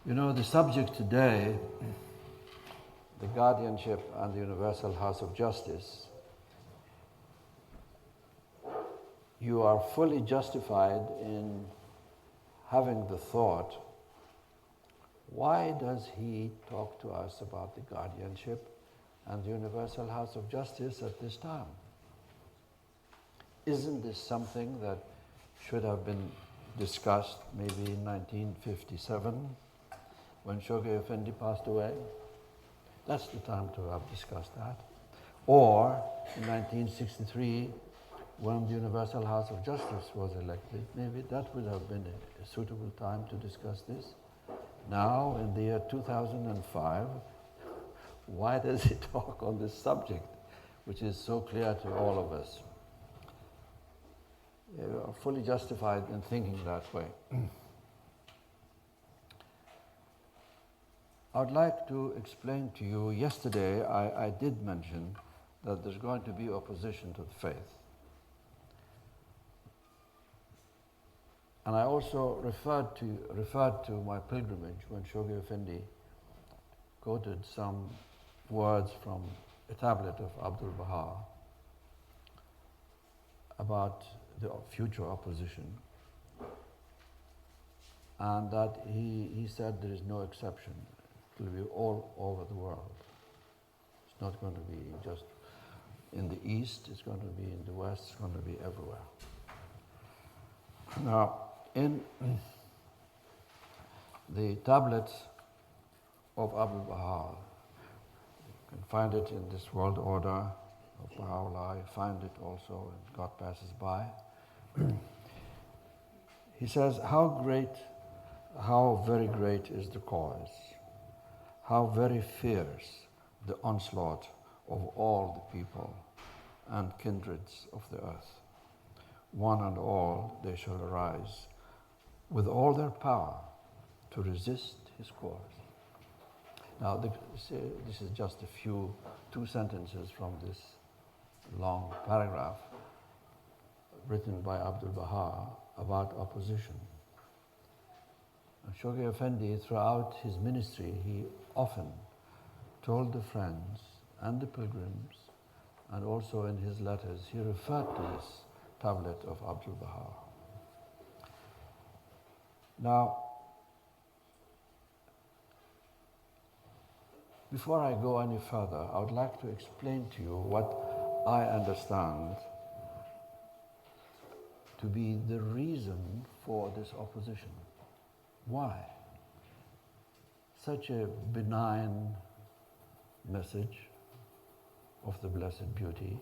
You know, the subject today, the Guardianship and the Universal House of Justice, you are fully justified in having the thought, why does he talk to us about the Guardianship and the Universal House of Justice at this time? Isn't this something that should have been discussed maybe in 1957 when Shoghi Effendi passed away? That's the time to have discussed that. Or in 1963 when the Universal House of Justice was elected, maybe that would have been a suitable time to discuss this. Now, in the year 2005, why does he talk on this subject, which is so clear to all of us? You are fully justified in thinking that way. I would like to explain to you, yesterday I did mention that there's going to be opposition to the faith. And I also referred to my pilgrimage when Shoghi Effendi quoted some words from a tablet of Abdul Baha about the future opposition, and that he said there is no exception. It will be all over the world. It's not going to be just in the East, it's going to be in the West, it's going to be everywhere. Now, in the tablet of Abdul Baha, you can find it in this world order of Baha'u'llah, you find it also in God Passes By. He says, how very great is the cause, how very fierce the onslaught of all the people and kindreds of the earth. One and all they shall arise with all their power to resist his cause. Now, this is just two sentences from this long paragraph written by Abdul Baha about opposition. And Shoghi Effendi, throughout his ministry, he often told the friends and the pilgrims, and also in his letters, he referred to this tablet of Abdul Baha. Now, before I go any further, I would like to explain to you what I understand to be the reason for this opposition. Why? Such a benign message of the Blessed Beauty,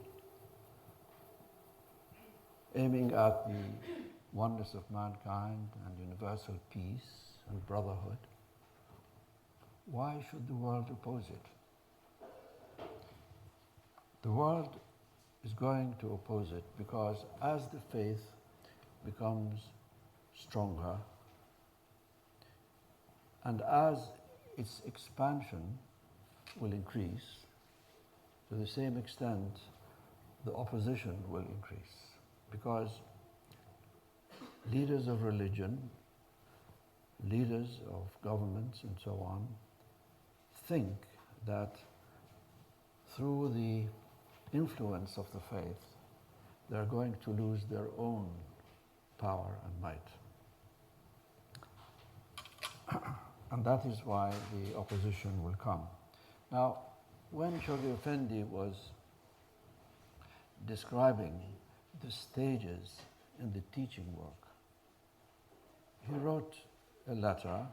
aiming at the oneness of mankind and universal peace and brotherhood. Why should the world oppose it? The world is going to oppose it because as the faith becomes stronger and as its expansion will increase, to the same extent the opposition will increase, because leaders of religion, leaders of governments and so on, think that through the influence of the faith, they're going to lose their own power and might. And that is why the opposition will come. Now, when Shoghi Effendi was describing the stages in the teaching work, he wrote a letter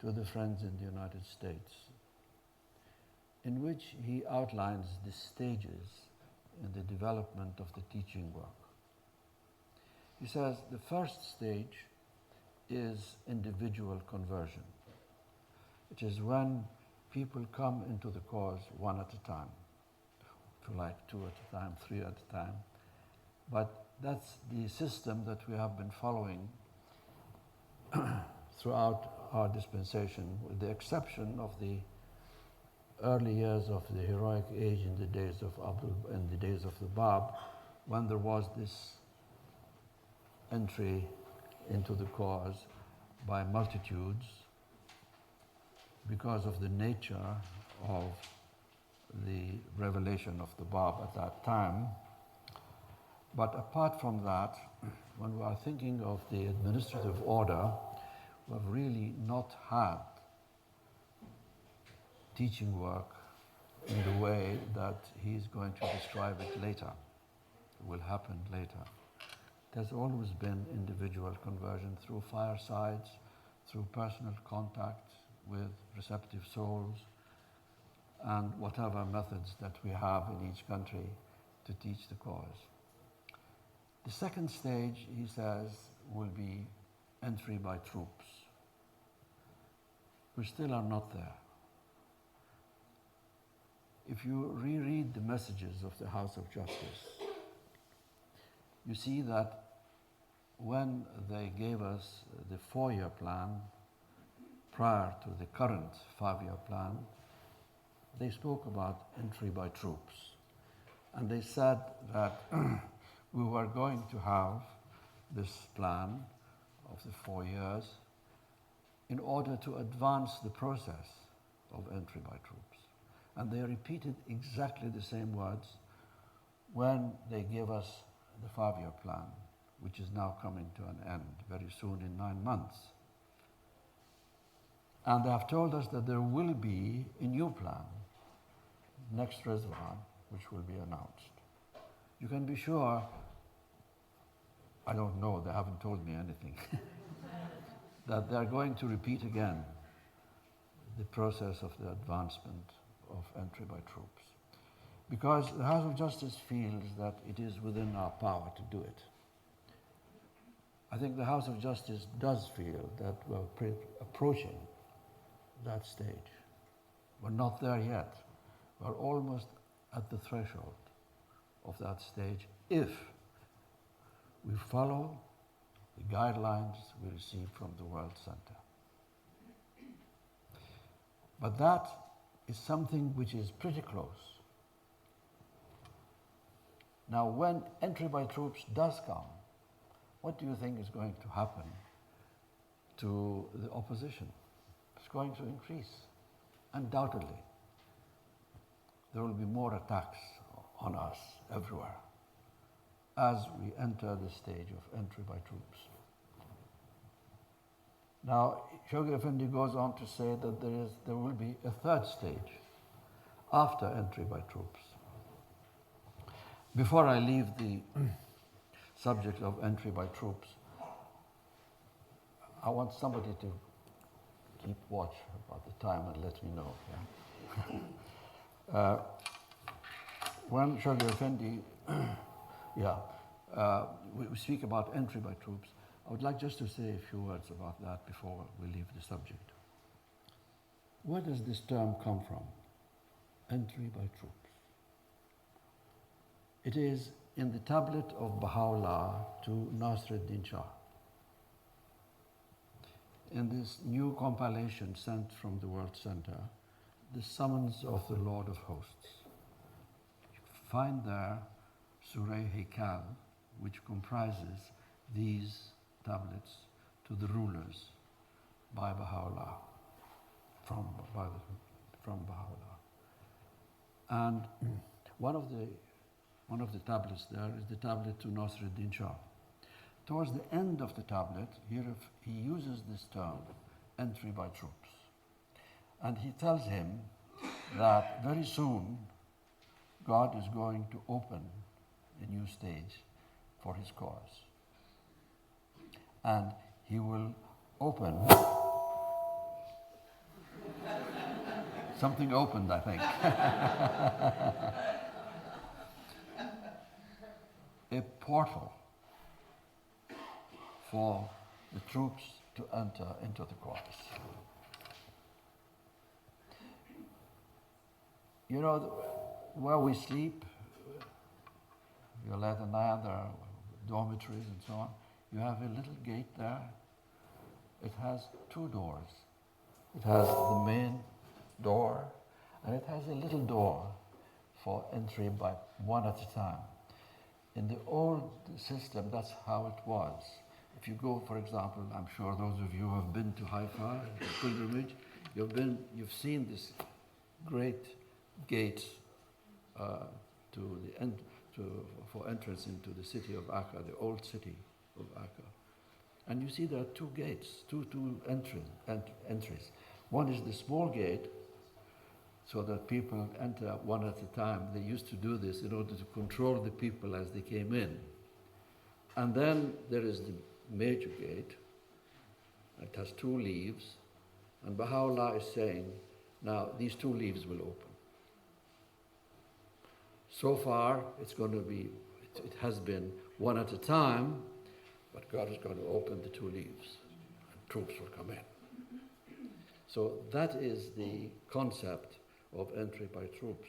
to the friends in the United States in which he outlines the stages in the development of the teaching work. He says the first stage is individual conversion. It is when people come into the cause one at a time, if you like, two at a time, three at a time. But that's the system that we have been following throughout our dispensation, with the exception of the early years of the heroic age in the days of the Bab, when there was this entry into the cause by multitudes because of the nature of the revelation of the Bab at that time. But apart from that, when we are thinking of the administrative order, we've really not had teaching work in the way that he's going to describe it later. It will happen later. There's always been individual conversion through firesides, through personal contact with receptive souls, and whatever methods that we have in each country to teach the cause. The second stage, he says, will be entry by troops. We still are not there. If you reread the messages of the House of Justice, you see that when they gave us the 4-year plan prior to the current 5-year plan, they spoke about entry by troops. And they said that we were going to have this plan of the 4 years in order to advance the process of entry by troops. And they repeated exactly the same words when they gave us the 5-year plan, which is now coming to an end very soon in 9 months. And they have told us that there will be a new plan next Rizwan, which will be announced. You can be sure, I don't know, they haven't told me anything, that they're going to repeat again the process of the advancement of entry by troops. Because the House of Justice feels that it is within our power to do it. I think the House of Justice does feel that we're approaching that stage. We're not there yet. We're almost at the threshold of that stage if we follow the guidelines we receive from the World Center. But that is something which is pretty close. Now, when entry by troops does come, what do you think is going to happen to the opposition? It's going to increase, undoubtedly. There will be more attacks on us everywhere as we enter the stage of entry by troops. Now, Shoghi Effendi goes on to say that there will be a third stage after entry by troops. Before I leave the subject of entry by troops, I want somebody to keep watch about the time and let me know. Yeah? When Shoghi Effendi, we speak about entry by troops, I would like just to say a few words about that before we leave the subject. Where does this term come from? Entry by troops. It is in the tablet of Baha'u'llah to Nasruddin Shah. In this new compilation sent from the World Center, the summons of the Lord of Hosts. You find there Surah Hikal, which comprises these tablets to the rulers by Baha'u'llah, from Baha'u'llah. And one of the tablets there is the tablet to Nasruddin Shah. Towards the end of the tablet, he uses this term, entry by troops. And he tells him that very soon God is going to open a new stage for his cause. And he will open, something opened, I think, a portal for the troops to enter into the cause. You know, where we sleep, Violette and I, there are dormitories and so on, you have a little gate there. It has 2 doors. It has the main door, and it has a little door for entry by one at a time. In the old system, that's how it was. If you go, for example, I'm sure those of you who have been to Haifa, pilgrimage, you've seen this great gate for entrance into the city of Akka, the old city of Akka. And you see there are two gates, two entries. One is the small gate, so that people enter one at a time. They used to do this in order to control the people as they came in. And then there is the major gate. It has two leaves. And Baha'u'llah is saying, now these two leaves will open. So far, it has been one at a time, but God is going to open the two leaves, and troops will come in. So that is the concept of entry by troops.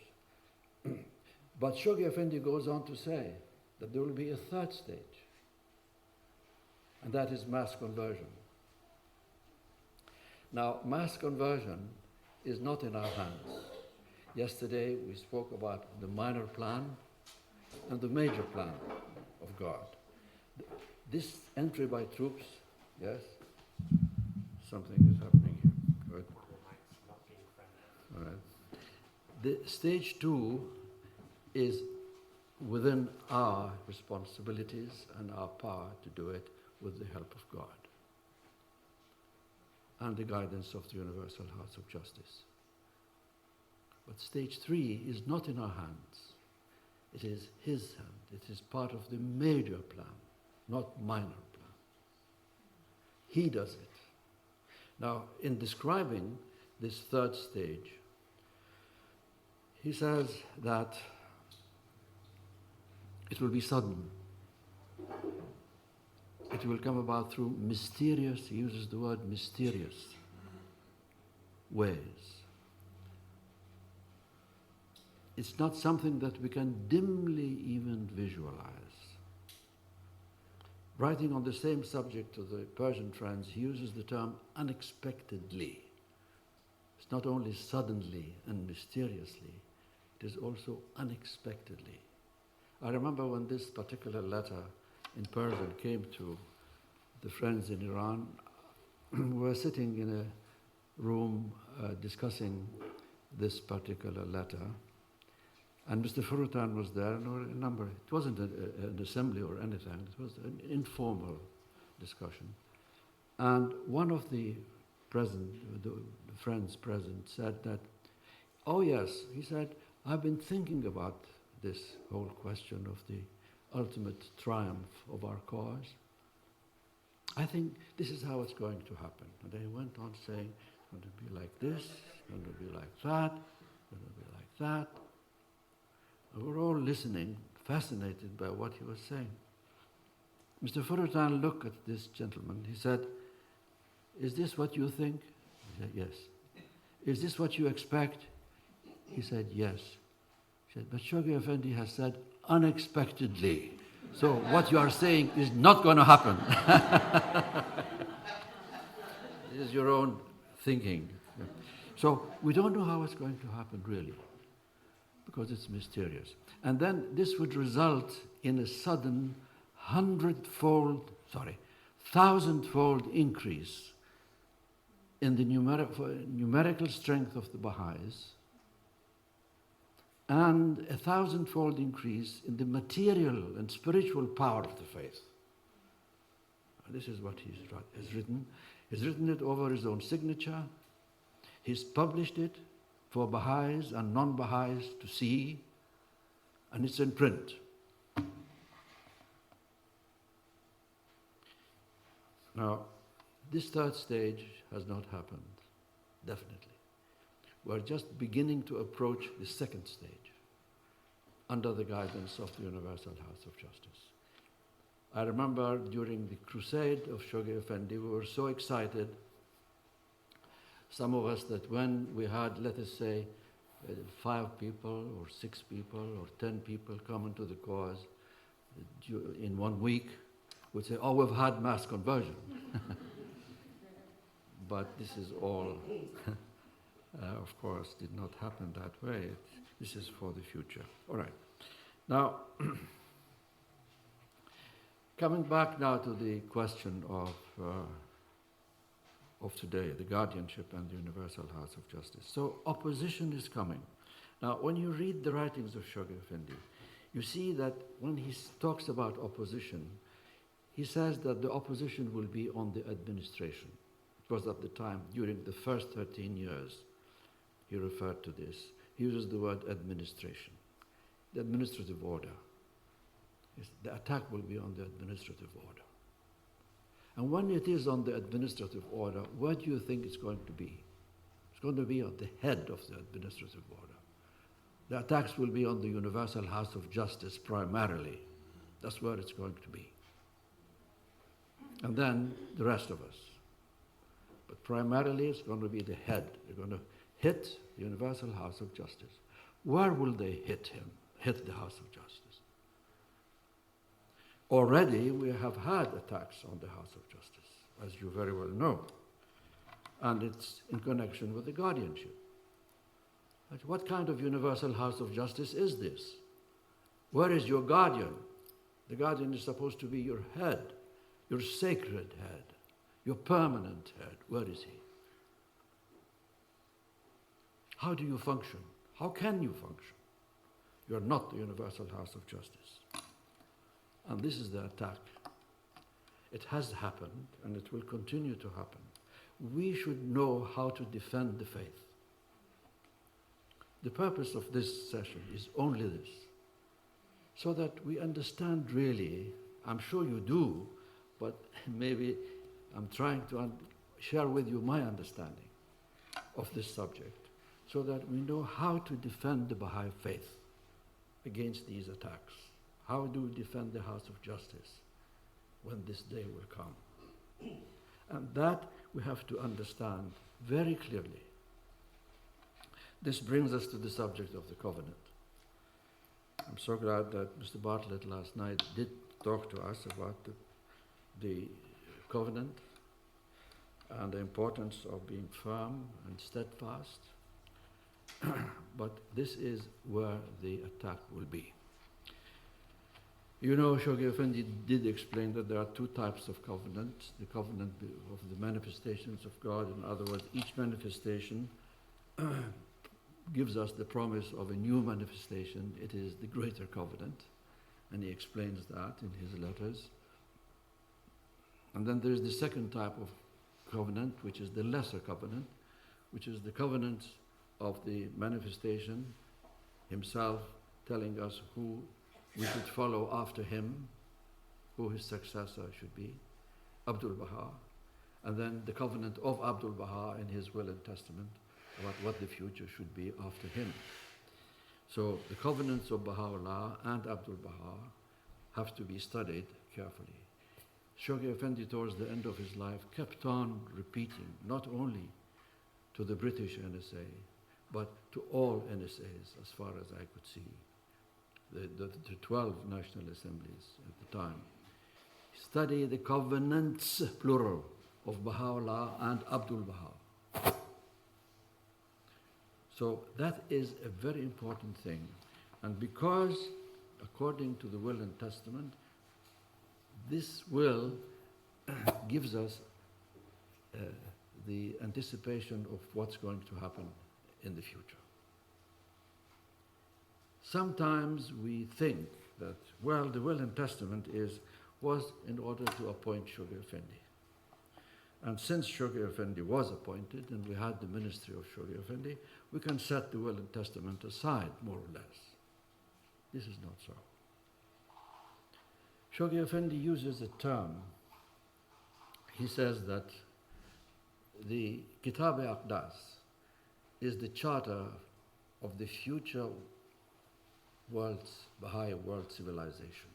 But Shoghi Effendi goes on to say that there will be a third stage, and that is mass conversion. Now, mass conversion is not in our hands. Yesterday we spoke about the minor plan and the major plan of God. This entry by troops, yes? Something is happening here. Good. All right. The stage 2 is within our responsibilities and our power to do it with the help of God and the guidance of the Universal House of Justice. But stage 3 is not in our hands. It is His hand. It is part of the major plan, not minor plan. He does it. Now, in describing this third stage, he says that it will be sudden. It will come about through mysterious, he uses the word mysterious, ways. It's not something that we can dimly even visualize. Writing on the same subject to the Persian friends, he uses the term unexpectedly. It's not only suddenly and mysteriously, it is also unexpectedly. I remember when this particular letter in Persian came to the friends in Iran, we were sitting in a room discussing this particular letter. And Mr. Furutan was there, and a number. It wasn't an assembly or anything. It was an informal discussion. And one of the friends present said that, oh yes, he said, I've been thinking about this whole question of the ultimate triumph of our cause. I think this is how it's going to happen. And then he went on saying, it's going to be like this, it's going to be like that, it's going to be like that. We were all listening, fascinated by what he was saying. Mr. Furutan looked at this gentleman. He said, is this what you think? He said, yes. Is this what you expect? He said, yes. He said, but Shoghi Effendi has said, unexpectedly. So what you are saying is not going to happen. This is your own thinking. So we don't know how it's going to happen, really, because it's mysterious. And then this would result in a sudden 1,000-fold increase in the numerical strength of the Baha'is, and 1,000-fold increase in the material and spiritual power of the faith. And this is what he has written. He's written it over his own signature. He's published it for Baha'is and non-Baha'is to see, and it's in print. Now, this third stage has not happened, definitely. We're just beginning to approach the second stage under the guidance of the Universal House of Justice. I remember during the crusade of Shoghi Effendi, we were so excited, some of us, that when we had, let us say, 5 people or 6 people or 10 people come into the cause in 1 week, we'd say, oh, we've had mass conversion. But this is all, of course, did not happen that way. This is for the future. All right. Now, coming back now to the question of of today, the Guardianship and the Universal House of Justice. So opposition is coming. Now, when you read the writings of Shoghi Effendi, you see that when he talks about opposition, he says that the opposition will be on the administration. It was at the time, during the first 13 years, he referred to this. He uses the word administration, the administrative order. The attack will be on the administrative order. And when it is on the administrative order, what do you think it's going to be? It's going to be on the head of the administrative order. The attacks will be on the Universal House of Justice primarily. That's where it's going to be. And then the rest of us. But primarily it's going to be the head. They're going to hit the Universal House of Justice. Where will they hit him? Hit the House of Justice. Already we have had attacks on the House of Justice, as you very well know. And it's in connection with the guardianship. But what kind of Universal House of Justice is this? Where is your guardian? The guardian is supposed to be your head, your sacred head, your permanent head. Where is he? How do you function? How can you function? You are not the Universal House of Justice. And this is the attack. It has happened, and it will continue to happen. We should know how to defend the faith. The purpose of this session is only this, so that we understand really, I'm sure you do, but maybe I'm trying to share with you my understanding of this subject, so that we know how to defend the Baha'i faith against these attacks. How do we defend the House of Justice when this day will come? And that we have to understand very clearly. This brings us to the subject of the covenant. I'm so glad that Mr. Bartlett last night did talk to us about the covenant and the importance of being firm and steadfast. But this is where the attack will be. You know, Shoghi Effendi did explain that there are two types of covenant. The covenant of the manifestations of God. In other words, each manifestation gives us the promise of a new manifestation. It is the greater covenant. And he explains that in his letters. And then there is the second type of covenant, which is the lesser covenant, which is the covenant of the manifestation, himself telling us who we should follow after him, who his successor should be, Abdul Baha, and then the covenant of Abdul Baha in his will and testament about what the future should be after him. So the covenants of Baha'u'llah and Abdul Baha have to be studied carefully. Shoghi Effendi towards the end of his life kept on repeating, not only to the British NSA, but to all NSAs as far as I could see, the 12 national assemblies at the time. Study the covenants, plural, of Baha'u'llah and Abdul Baha. So that is a very important thing. And because, according to the will and testament, this will gives us the anticipation of what's going to happen in the future. Sometimes we think that, well, the will and testament was in order to appoint Shoghi Effendi. And since Shoghi Effendi was appointed and we had the ministry of Shoghi Effendi, we can set the will and testament aside, more or less. This is not so. Shoghi Effendi uses a term. He says that the Kitab-e-Aqdas is the charter of the future Baha'i world civilization.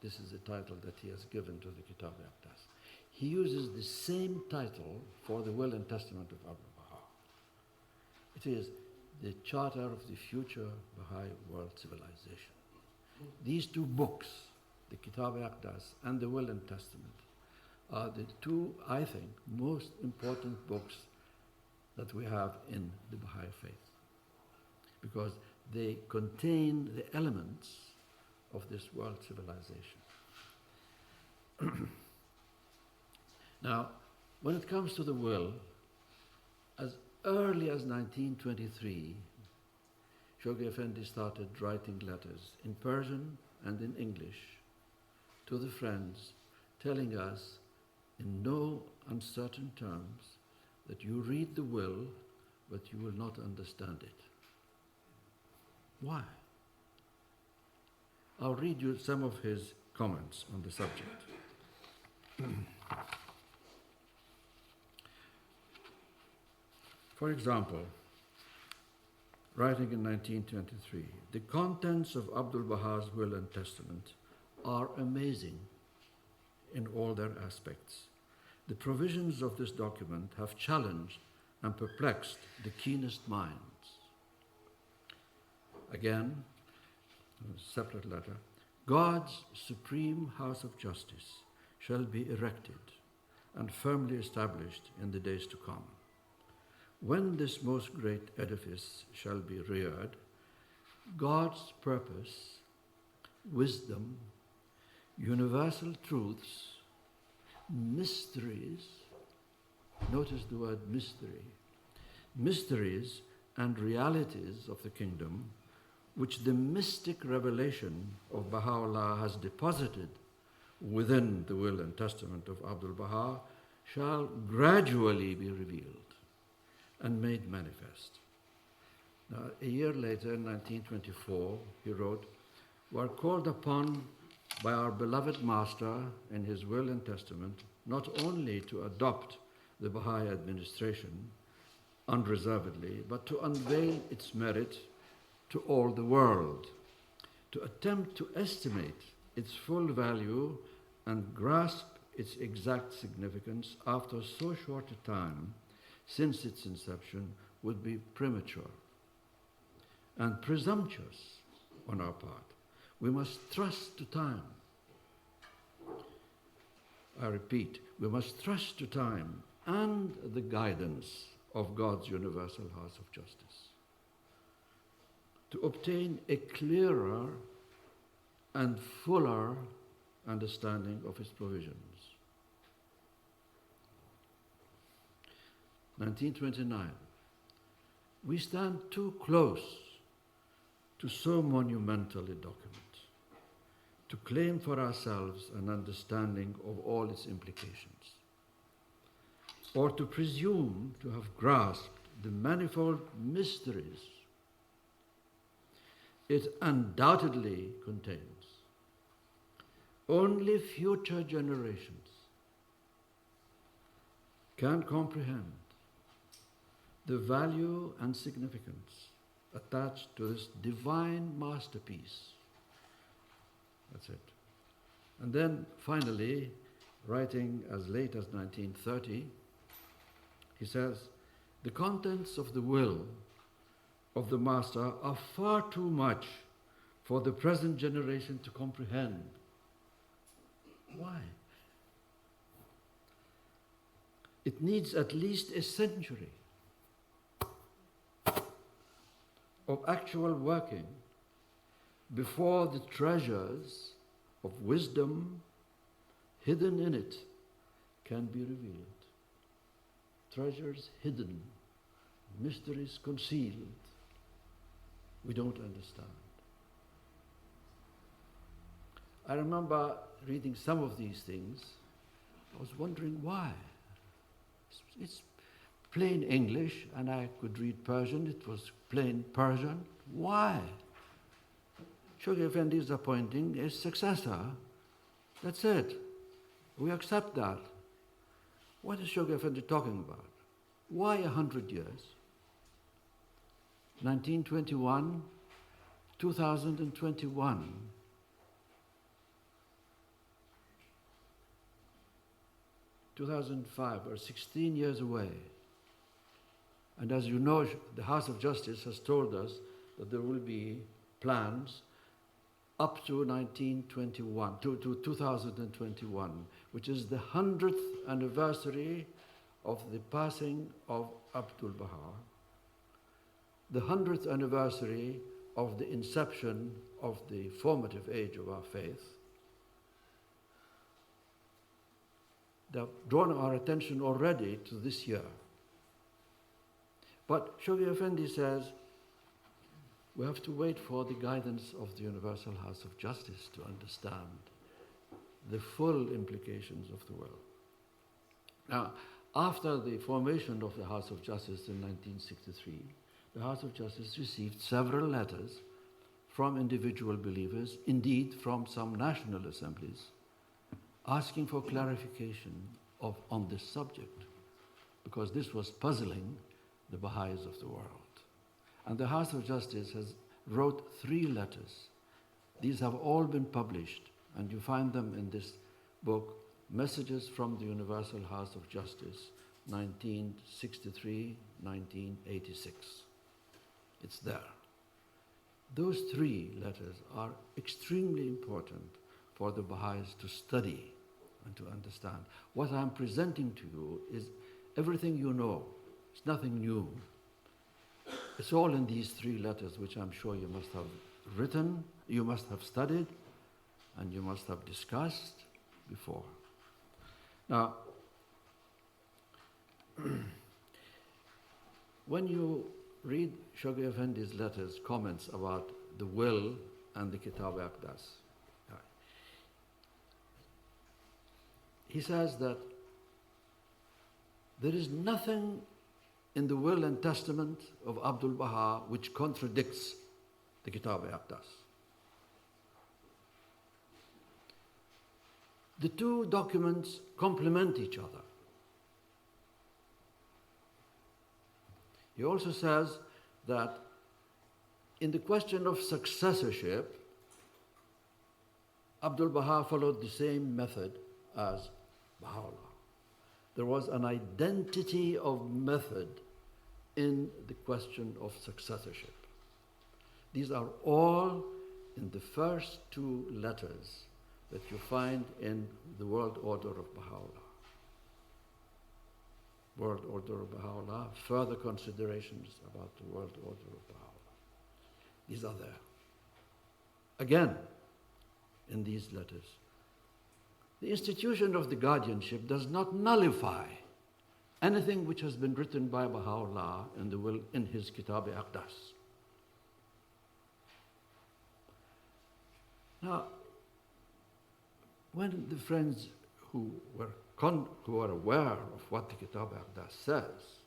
This is the title that he has given to the Kitab-e-Aqdas. He uses the same title for the will and testament of Abdul Baha. It is the charter of the future Baha'i world civilization. These two books, the Kitab-e-Aqdas and the will and testament, are the two, I think, most important books that we have in the Baha'i faith, because they contain the elements of this world civilization. Now, When it comes to the will, as early as 1923, Shoghi Effendi started writing letters in Persian and in English to the friends, telling us in no uncertain terms that you read the will, but you will not understand it. Why? I'll read you some of his comments on the subject. For example, writing in 1923, the contents of Abdul Baha's will and testament are amazing in all their aspects. The provisions of this document have challenged and perplexed the keenest minds. Again, a separate letter, God's supreme house of justice shall be erected and firmly established in the days to come. When this most great edifice shall be reared, God's purpose, wisdom, universal truths, mysteries, notice the word mystery, mysteries and realities of the kingdom, which the mystic revelation of Baha'u'llah has deposited within the will and testament of Abdul Baha, shall gradually be revealed and made manifest. Now, a year later, in 1924, he wrote, "We are called upon by our beloved Master in his will and testament not only to adopt the Baha'i administration unreservedly, but to unveil its merit to all the world, to attempt to estimate its full value and grasp its exact significance after so short a time since its inception would be premature and presumptuous on our part. We must trust to time. I repeat, we must trust to time and the guidance of God's universal house of justice to obtain a clearer and fuller understanding of his provisions." 1929. We stand too close to so monumental a document to claim for ourselves an understanding of all its implications, or to presume to have grasped the manifold mysteries it undoubtedly contains. Only future generations can comprehend the value and significance attached to this divine masterpiece. That's it. And then finally, writing as late as 1930, he says, "The contents of the will of the Master are far too much for the present generation to comprehend." Why? It needs at least a century of actual working before the treasures of wisdom hidden in it can be revealed. Treasures hidden, mysteries concealed, we don't understand. I remember reading some of these things. I was wondering why. It's plain English, and I could read Persian. It was plain Persian. Why? Shoghi Effendi is appointing a successor. That's it. We accept that. What is Shoghi Effendi talking about? Why 100 years? 1921, 2021. (2005) or 16 years away. And as you know, the House of Justice has told us that there will be plans up to 1921, to 2021, which is the 100th anniversary of the passing of Abdul Baha, the 100th anniversary of the inception of the formative age of our faith. They've drawn our attention already to this year. But Shoghi Effendi says, we have to wait for the guidance of the Universal House of Justice to understand the full implications of the will. Now, after the formation of the House of Justice in 1963, the House of Justice received several letters from individual believers, indeed from some national assemblies, asking for clarification on this subject, because this was puzzling the Baha'is of the world. And the House of Justice has wrote 3 letters. These have all been published, and you find them in this book, Messages from the Universal House of Justice, 1963-1986. It's there. Those 3 letters are extremely important for the Baha'is to study and to understand. What I'm presenting to you is everything you know. It's nothing new. It's all in these 3 letters, which I'm sure you must have written, you must have studied, and you must have discussed before. Now, when you read Shoghi Effendi's letters, comments about the will and the Kitab-i-Aqdas, he says that there is nothing in the will and testament of Abdul Baha which contradicts the Kitab-i-Aqdas. The 2 documents complement each other. He also says that in the question of successorship, Abdul Baha followed the same method as Baha'u'llah. There was an identity of method in the question of successorship. These are all in the first 2 letters that you find in the World Order of Baha'u'llah. World Order of Baha'u'llah, further considerations about the World Order of Baha'u'llah. These are there. Again, in these letters. The institution of the guardianship does not nullify anything which has been written by Baha'u'llah in his Kitab-i-Aqdas. Now, when the friends who are aware of what the Kitab-i-Aqdas says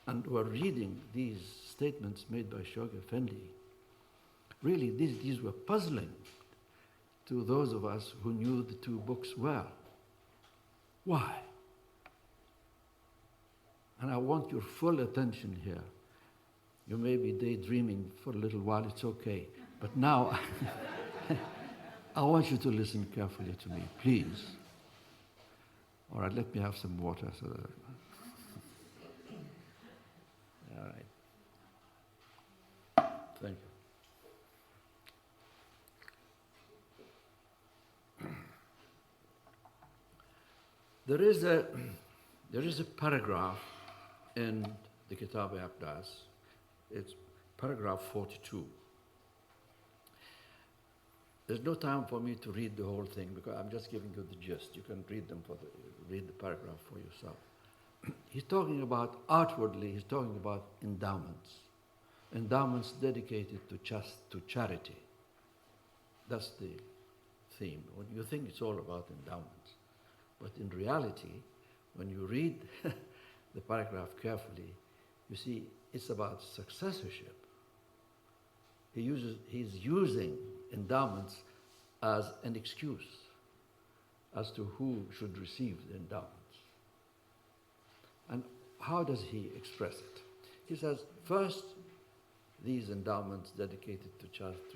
and who are reading these statements made by Shoghi Effendi, really these were puzzling to those of us who knew the 2 books well. Why? And I want your full attention here. You may be daydreaming for a little while, it's okay. But now, I want you to listen carefully to me, please. All right, let me have some water. All right. Thank you. There is a paragraph in the Kitab-i-Aqdas. It's paragraph 42. There's no time for me to read the whole thing because I'm just giving you the gist. You can read the paragraph for yourself. He's talking about, outwardly, he's talking about endowments. Endowments dedicated to charity. That's the theme. When you think it's all about endowments. But in reality, when you read the paragraph carefully, you see it's about successorship. He's using endowments as an excuse as to who should receive the endowments. And how does he express it? He says, first, these endowments dedicated to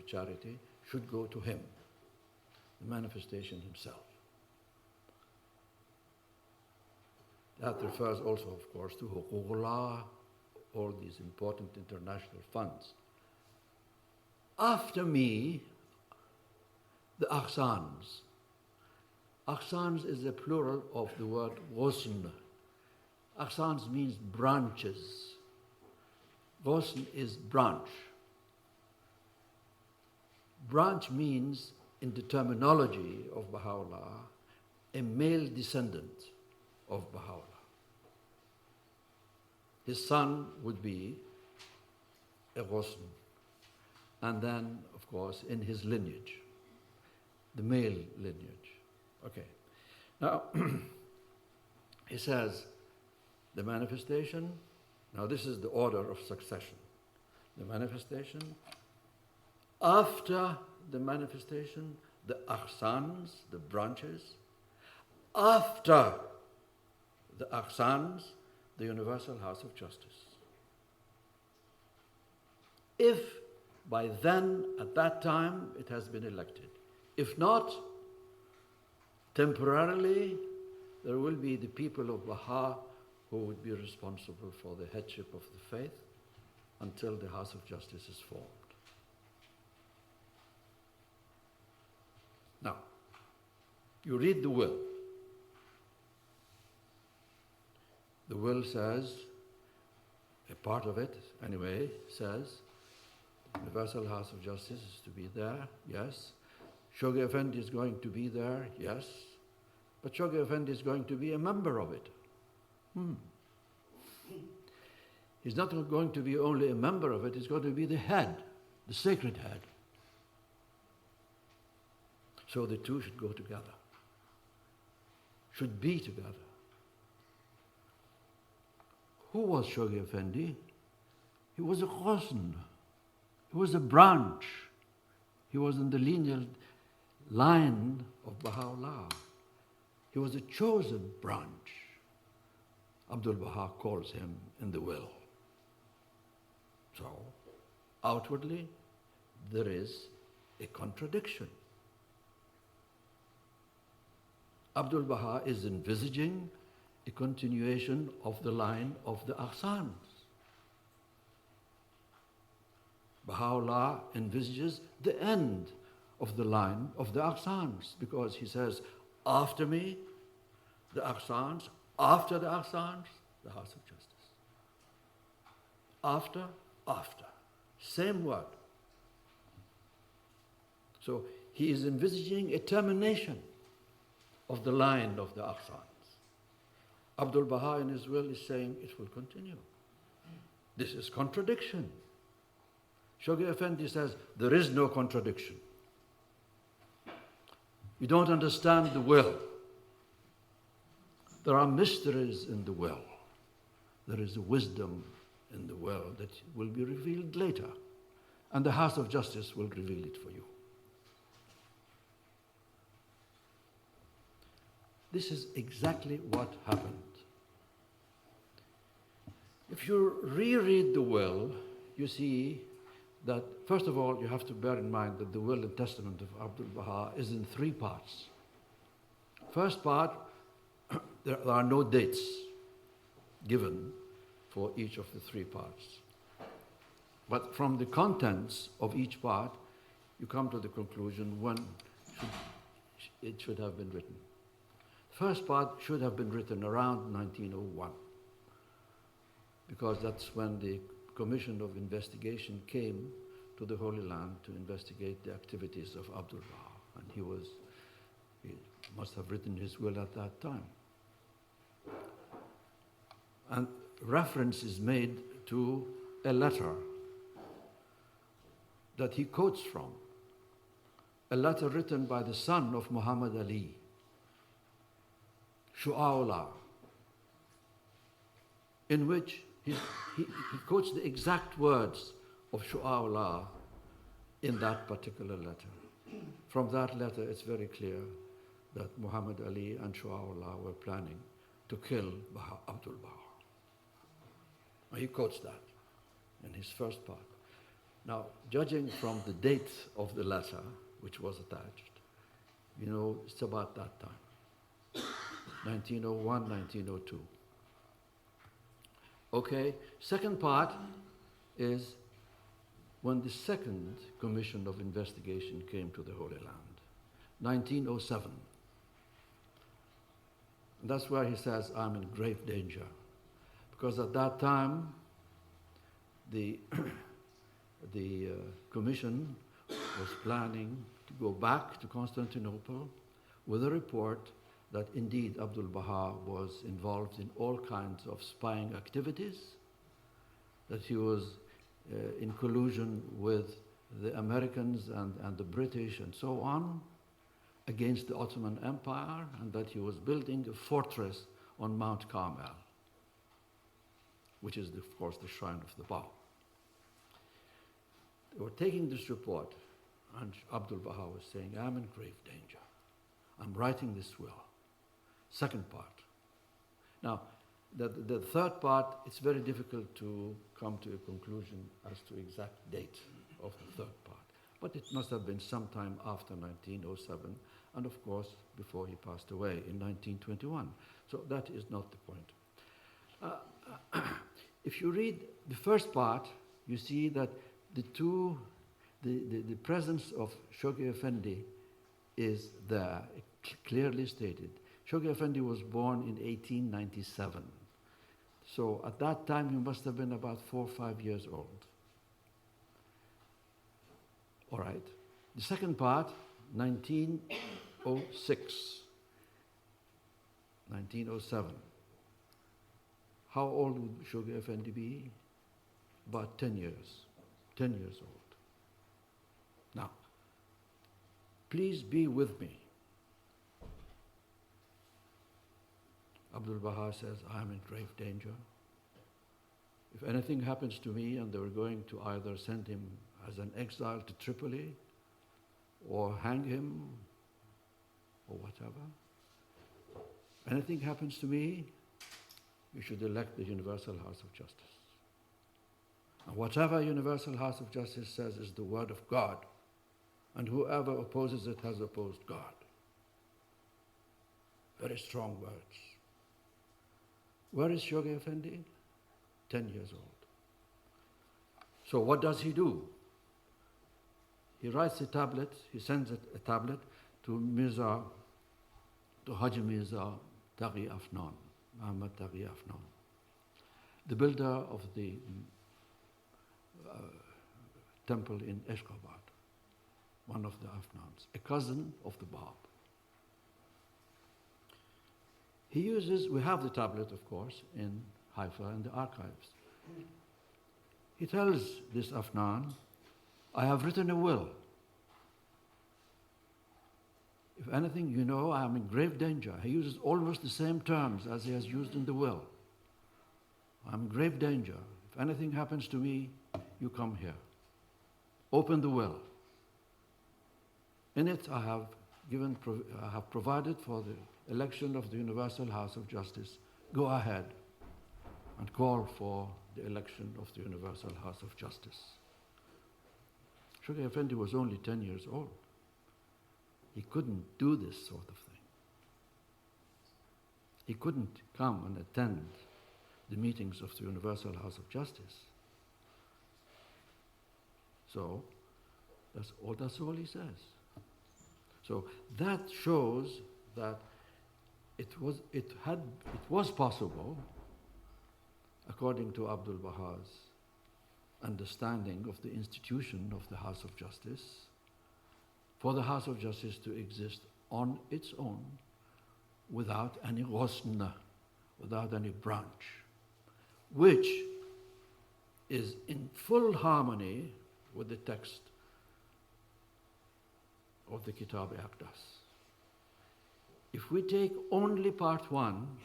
charity should go to him, the manifestation himself. That refers also, of course, to Huququllah, all these important international funds. After me, the Aghsans. Aghsans is a plural of the word Ghusn. Aghsans means branches. Ghusn is branch. Branch means, in the terminology of Baha'u'llah, a male descendant of Baha'u'llah. His son would be a Ghusn. And then, of course, in his lineage, the male lineage. Okay. Now, he says, the manifestation, now this is the order of succession. The manifestation, after the manifestation, the aghsans, the branches, after the aghsans, the universal house of justice. If by then, at that time, it has been elected. If not, temporarily, there will be the people of Baha who would be responsible for the headship of the faith until the house of justice is formed. Now, you read the will. The will says, a part of it anyway, says, Universal House of Justice is to be there, yes. Shoghi Effendi is going to be there, yes. But Shoghi Effendi is going to be a member of it. He's not going to be only a member of it, he's going to be the head, the sacred head. So the two should go together, should be together. Who was Shoghi Effendi? He was a Ghusn. He was a branch. He was in the lineal line of Baha'u'llah. He was a chosen branch. Abdul Baha calls him in the will. So, outwardly, there is a contradiction. Abdul Baha is envisaging a continuation of the line of the Aghsans. Baha'u'llah envisages the end of the line of the Aghsans, because he says, after me, the Aghsans, after the Aghsans, the House of Justice. After. Same word. So he is envisaging a termination of the line of the Aghsans. Abdul Baha in his will is saying it will continue. This is contradiction. Shoghi Effendi says there is no contradiction. You don't understand the will. There are mysteries in the will. There is a wisdom in the will that will be revealed later. And the House of Justice will reveal it for you. This is exactly what happened. If you reread the will, you see that, first of all, you have to bear in mind that the will and testament of Abdul Baha is in 3 parts. First part, there are no dates given for each of the 3 parts. But from the contents of each part, you come to the conclusion when it should have been written. First part should have been written around 1901, because that's when the Commission of Investigation came to the Holy Land to investigate the activities of Abdul Baha, and he must have written his will at that time. And reference is made to a letter that he quotes from, a letter written by the son of Muhammad Ali, Shu'a'ullah, in which he quotes the exact words of Shu'a'ullah in that particular letter. From that letter, it's very clear that Muhammad Ali and Shu'a'ullah were planning to kill Abdul Baha. He quotes that in his first part. Now, judging from the date of the letter, which was attached, you know, it's about that time, 1901, 1902. Okay, second part is when the second Commission of Investigation came to the Holy Land, 1907. And that's where he says, I'm in grave danger. Because at that time, the commission was planning to go back to Constantinople with a report that indeed Abdul Baha was involved in all kinds of spying activities, that he was in collusion with the Americans and the British and so on against the Ottoman Empire, and that he was building a fortress on Mount Carmel, which is, of course, the shrine of the Baha. They were taking this report, and Abdul Baha was saying, I'm in grave danger. I'm writing this will. Second part. Now, the third part, it's very difficult to come to a conclusion as to exact date of the third part. But it must have been sometime after 1907, and of course, before he passed away in 1921. So that is not the point. If you read the first part, you see that the presence of Shoghi Effendi is there, clearly stated. Shoghi Effendi was born in 1897. So at that time, he must have been about 4 or 5 years old. All right. The second part, 1906, 1907. How old would Shoghi Effendi be? About 10 years. 10 years old. Now, please be with me. Abdul Baha says, I am in grave danger. If anything happens to me, and they were going to either send him as an exile to Tripoli or hang him or whatever, anything happens to me, you should elect the Universal House of Justice. And whatever Universal House of Justice says is the word of God, and whoever opposes it has opposed God. Very strong words. Where is Shoghi Effendi? 10 years old. So what does he do? He writes a tablet, he sends a tablet to Haji Mirza Taghi Afnan, Muhammad Taghi Afnan, the builder of the temple in Ashgabat, one of the Afnans, a cousin of the Bab. He uses, we have the tablet, of course, in Haifa in the archives. He tells this Afnan, I have written a will. If anything, you know, I am in grave danger. He uses almost the same terms as he has used in the will. I am in grave danger. If anything happens to me, you come here. Open the will. In it, I have provided for the election of the Universal House of Justice. Go ahead and call for the election of the Universal House of Justice. Shoghi Effendi was only 10 years old. He couldn't do this sort of thing. He couldn't come and attend the meetings of the Universal House of Justice. So that's all he says. So that shows that it was possible, according to Abdul Baha's understanding of the institution of the House of Justice, for the House of Justice to exist on its own without any ghusn, without any branch, which is in full harmony with the text of the Kitab-i-Aqdas. If we take only part 1,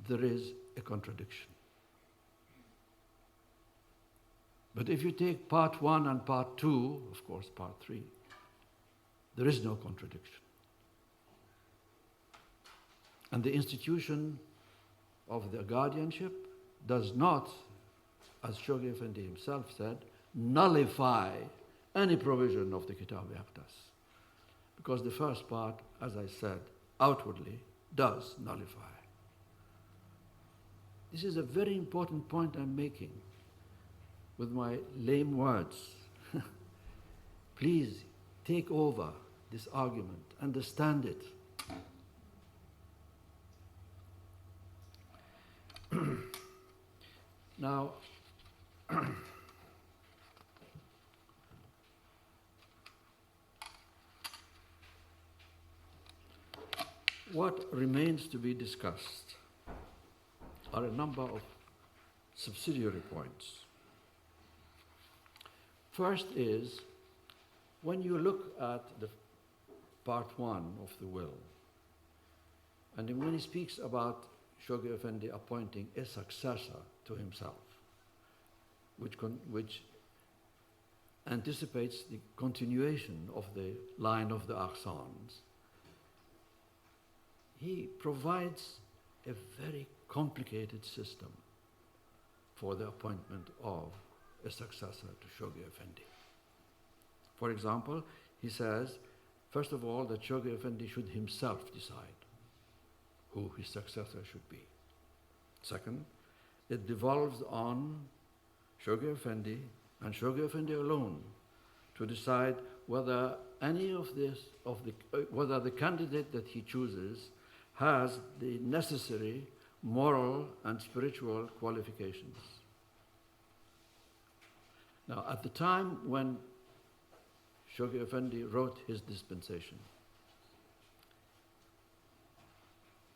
there is a contradiction. But if you take part 1 and part 2, of course part 3, there is no contradiction. And the institution of the guardianship does not, as Shoghi Effendi himself said, nullify any provision of the Kitab-i-Aqdas. Because the first part, as I said, outwardly does nullify. This is a very important point I'm making with my lame words. Please take over this argument, understand it. Now, What remains to be discussed are a number of subsidiary points. First is, when you look at the part 1 of the will, and when he speaks about Shoghi Effendi appointing a successor to himself, which anticipates the continuation of the line of the Akhsans, he provides a very complicated system for the appointment of a successor to Shoghi Effendi. For example, he says, first of all, that Shoghi Effendi should himself decide who his successor should be. Second, it devolves on Shoghi Effendi and Shoghi Effendi alone to decide whether whether the candidate that he chooses has the necessary moral and spiritual qualifications. Now, at the time when Shoghi Effendi wrote his dispensation,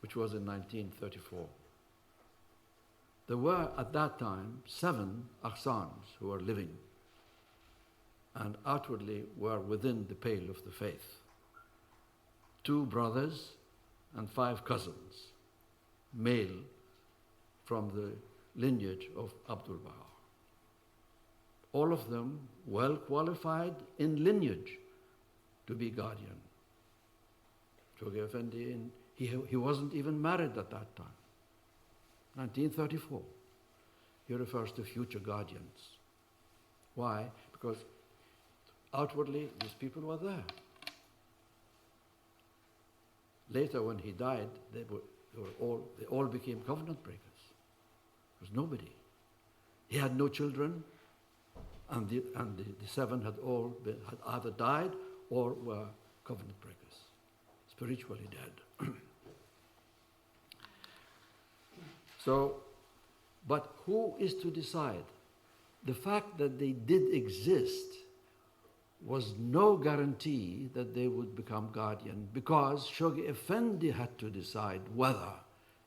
which was in 1934, there were at that time 7 Akhsans who were living and outwardly were within the pale of the faith. 2 brothers and 5 cousins, male, from the lineage of Abdul Baha. All of them well qualified in lineage to be guardian. Shoghi Effendi, he wasn't even married at that time. 1934. He refers to future guardians. Why? Because outwardly these people were there. Later, when he died, they all became covenant breakers. There was nobody. He had no children, and the 7 had either died or were covenant breakers, spiritually dead. So, but who is to decide? The fact that they did exist was no guarantee that they would become guardian, because Shoghi Effendi had to decide whether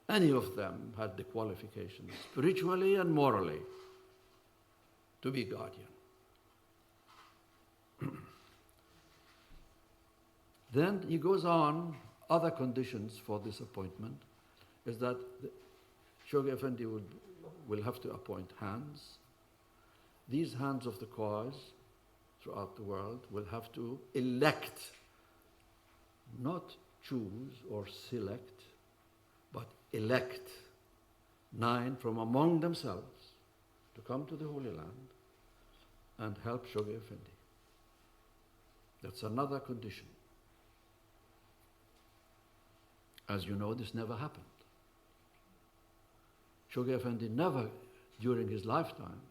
any of them had the qualifications, spiritually and morally, to be guardian. Then he goes on, other conditions for this appointment is that Shoghi Effendi will have to appoint hands. These hands of the cause throughout the world will have to elect, not choose or select, but elect 9 from among themselves to come to the Holy Land and help Shoghi Effendi. That's another condition. As you know, this never happened. Shoghi Effendi never, during his lifetime,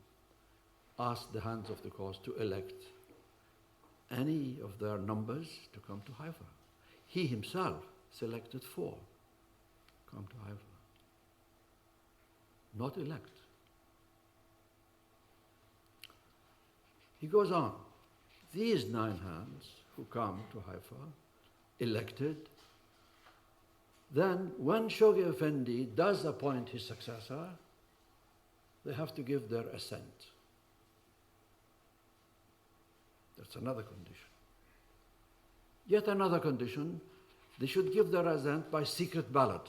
asked the hands of the cause to elect any of their numbers to come to Haifa. He himself selected 4 to come to Haifa. Not elect. He goes on. These 9 hands who come to Haifa, elected, then when Shoghi Effendi does appoint his successor, they have to give their assent. That's another condition. Yet another condition, they should give their assent by secret ballot.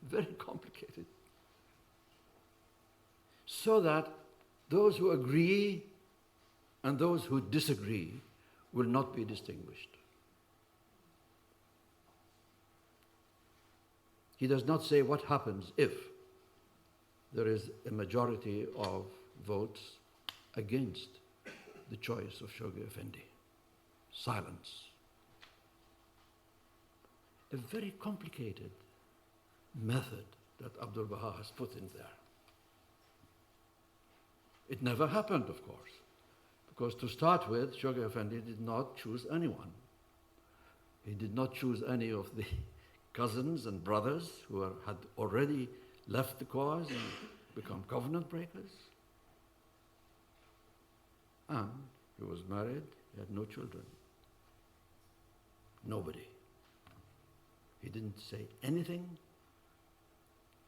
Very complicated. So that those who agree and those who disagree will not be distinguished. He does not say what happens if there is a majority of votes against the choice of Shoghi Effendi. Silence. A very complicated method that Abdul Baha has put in there. It never happened, of course, because to start with, Shoghi Effendi did not choose anyone. He did not choose any of the cousins and brothers who had already left the cause and become covenant breakers. And he was married, he had no children. Nobody. He didn't say anything.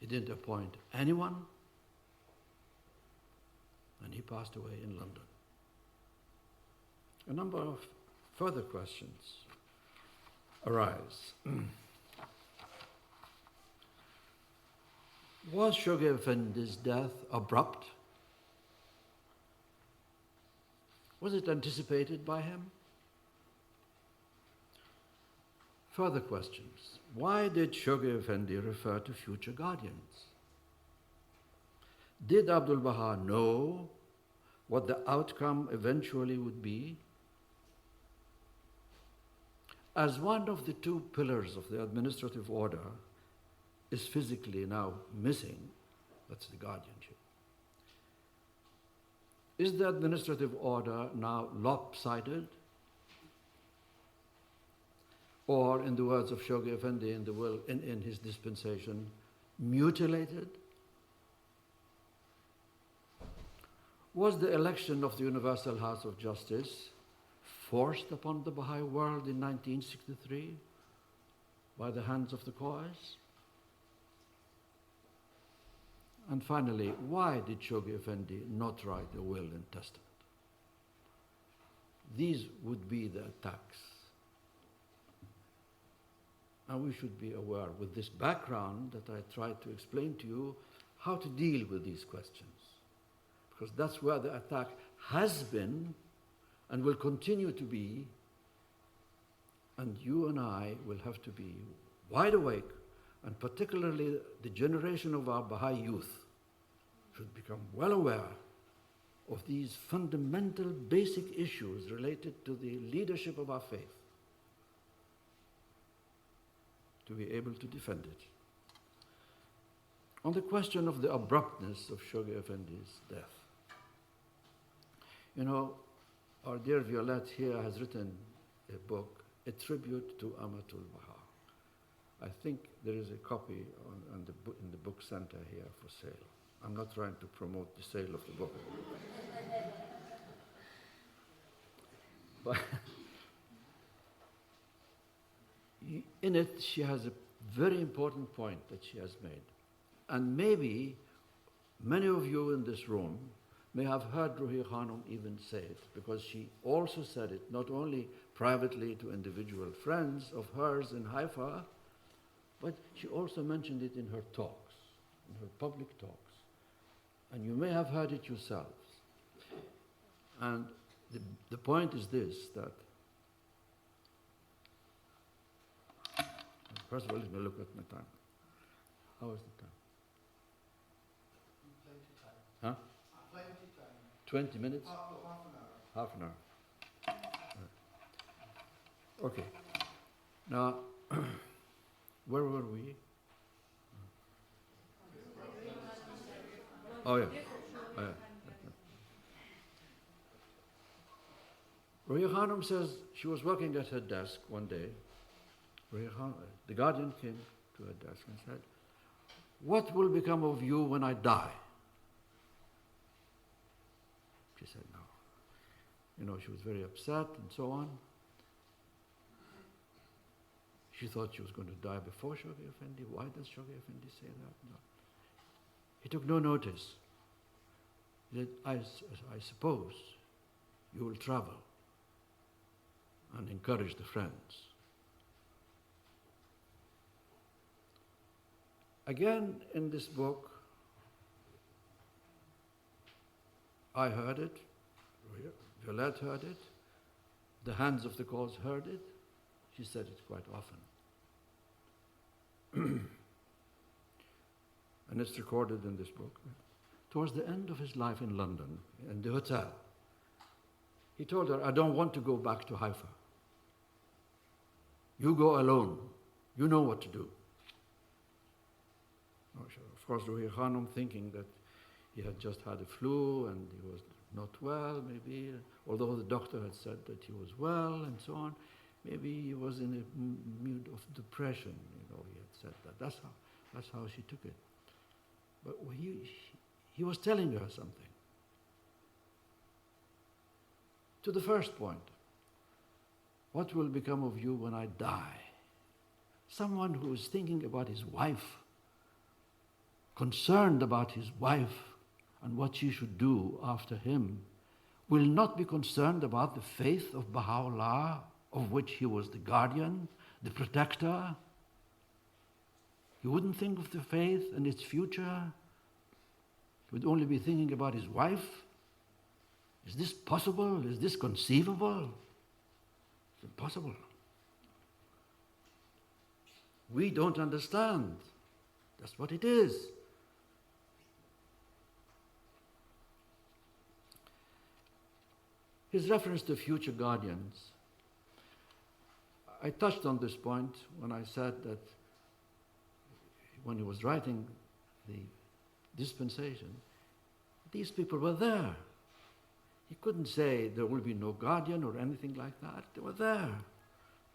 He didn't appoint anyone. And he passed away in London. A number of further questions arise. Was Shoghi Effendi's death abrupt? Was it anticipated by him? Further questions. Why did Shoghi Effendi refer to future guardians? Did Abdul Baha know what the outcome eventually would be? As one of the two pillars of the administrative order is physically now missing, that's the guardianship. Is the administrative order now lopsided? Or, in the words of Shoghi Effendi in the will, in his dispensation, mutilated? Was the election of the Universal House of Justice forced upon the Baha'i world in 1963 by the hands of the Qais? And finally, why did Shoghi Effendi not write a will and testament? These would be the attacks. And we should be aware, with this background that I tried to explain to you, how to deal with these questions. Because that's where the attack has been and will continue to be, and you and I will have to be wide awake, and particularly the generation of our Baha'i youth should become well aware of these fundamental basic issues related to the leadership of our faith, to be able to defend it. On the question of the abruptness of Shoghi Effendi's death, you know, our dear Violette here has written a book, A Tribute to Amatul Baha. I think there is a copy in the book center here for sale. I'm not trying to promote the sale of the book. But in it, she has a very important point that she has made. And maybe many of you in this room may have heard Ruhi Khanum even say it, because she also said it not only privately to individual friends of hers in Haifa, but she also mentioned it in her talks, in her public talks. And you may have heard it yourselves. And the point is this, that first of all, let me look at my time. How is the time? Huh? 20 minutes? Half an hour. Okay. Now, where were we? Oh, yeah. Ruhi Khanum says she was working at her desk one day. The Guardian came to her desk and said, "What will become of you when I die?" She said no. You know, she was very upset and so on. She thought she was going to die before Shoghi Effendi. Why does Shoghi Effendi say that? No. He took no notice. He said, I suppose you will travel and encourage the friends. Again, in this book, I heard it, Violette heard it, the hands of the cause heard it. She said it quite often. And it's recorded in this book. Towards the end of his life in London, in the hotel, he told her, "I don't want to go back to Haifa. You go alone. You know what to do." Of course, Ruhi Khanum, thinking that he had just had a flu and he was not well, maybe, although the doctor had said that he was well and so on, maybe he was in a mood of depression, he had said that. That's how she took it. But he was telling her something. To the first point, what will become of you when I die? Someone who is thinking about his wife, concerned about his wife and what she should do after him, will not be concerned about the faith of Baha'u'llah, of which he was the guardian, the protector. He wouldn't think of the faith and its future. He would only be thinking about his wife. Is this possible? Is this conceivable? It's impossible. We don't understand. That's what it is. His reference to future guardians. I touched on this point when I said that when he was writing the dispensation, these people were there. He couldn't say there will be no guardian or anything like that. They were there.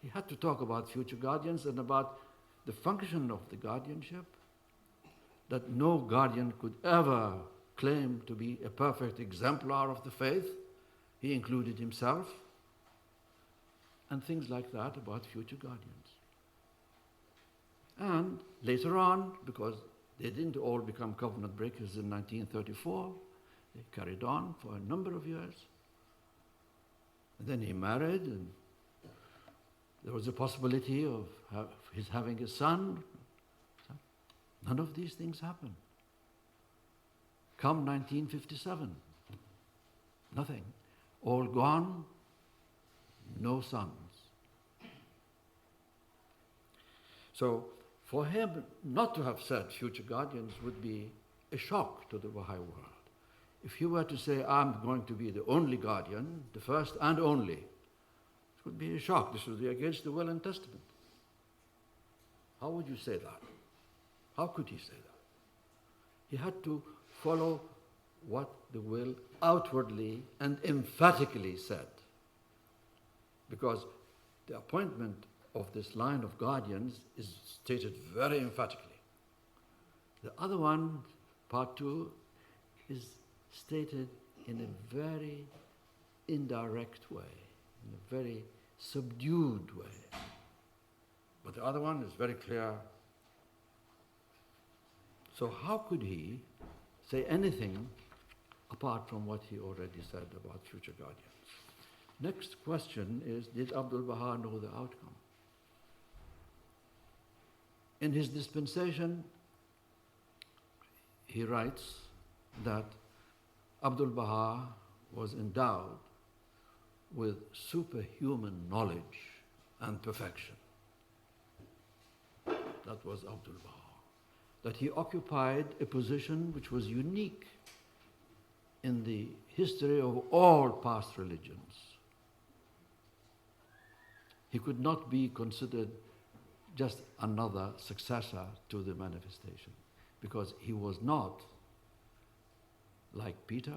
He had to talk about future guardians and about the function of the guardianship, that no guardian could ever claim to be a perfect exemplar of the faith. He included himself, and things like that about future guardians. And later on, because they didn't all become covenant breakers in 1934, they carried on for a number of years. And then he married, and there was a possibility of his having a son. None of these things happened. Come 1957, nothing. All gone, no sons. So for him not to have said future guardians would be a shock to the Baha'i world. If he were to say, I'm going to be the only guardian, the first and only, it would be a shock. This would be against the will and testament. How would you say that? How could he say that? He had to follow what the will outwardly and emphatically said. Because the appointment of this line of guardians is stated very emphatically. The other one, part 2, is stated in a very indirect way, in a very subdued way. But the other one is very clear. So how could he say anything apart from what he already said about future guardians? Next question is, did Abdul Baha know the outcome? In his dispensation, he writes that Abdul Baha was endowed with superhuman knowledge and perfection. That was Abdul Baha. That he occupied a position which was unique in the history of all past religions. He could not be considered just another successor to the manifestation, because he was not like Peter,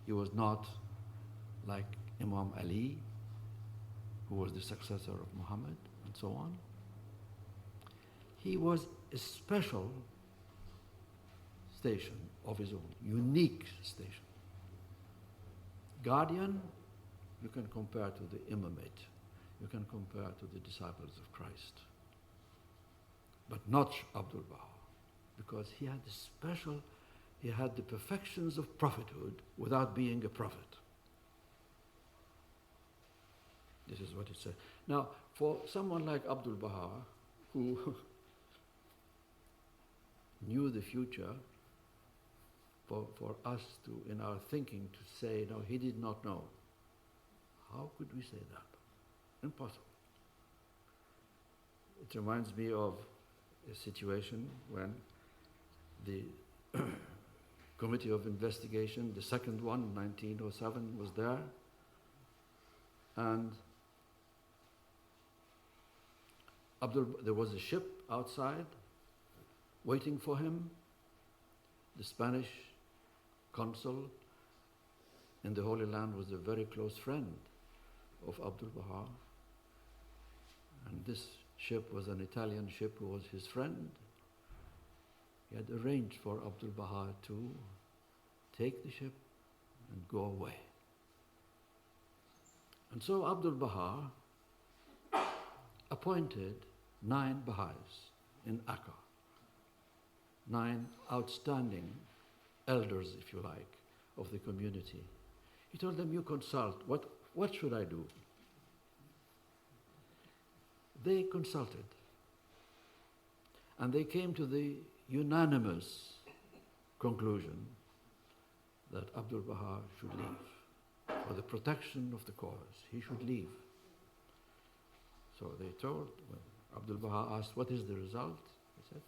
he was not like Imam Ali, who was the successor of Muhammad, and so on. He was a special station of his own, unique station. Guardian, you can compare to the imamate, you can compare to the disciples of Christ, but not Abdul Baha, because he had he had the perfections of prophethood without being a prophet. This is what it says. Now, for someone like Abdul Baha, who knew the future, for us to, in our thinking, to say, no, he did not know. How could we say that? Impossible. It reminds me of a situation when the Committee of Investigation, the second one, 1907, was there, and there was a ship outside waiting for him. The Spanish consul in the Holy Land was a very close friend of Abdul Baha, and this ship was an Italian ship who was his friend. He had arranged for Abdul Baha to take the ship and go away. And so Abdul Baha appointed 9 Baha'is in Akka, 9 outstanding elders, if you like, of the community. He told them, you consult, what should I do? They consulted, and they came to the unanimous conclusion that Abdul Baha should leave. For the protection of the cause, he should leave. So they told, when Abdul Baha asked, what is the result? He said,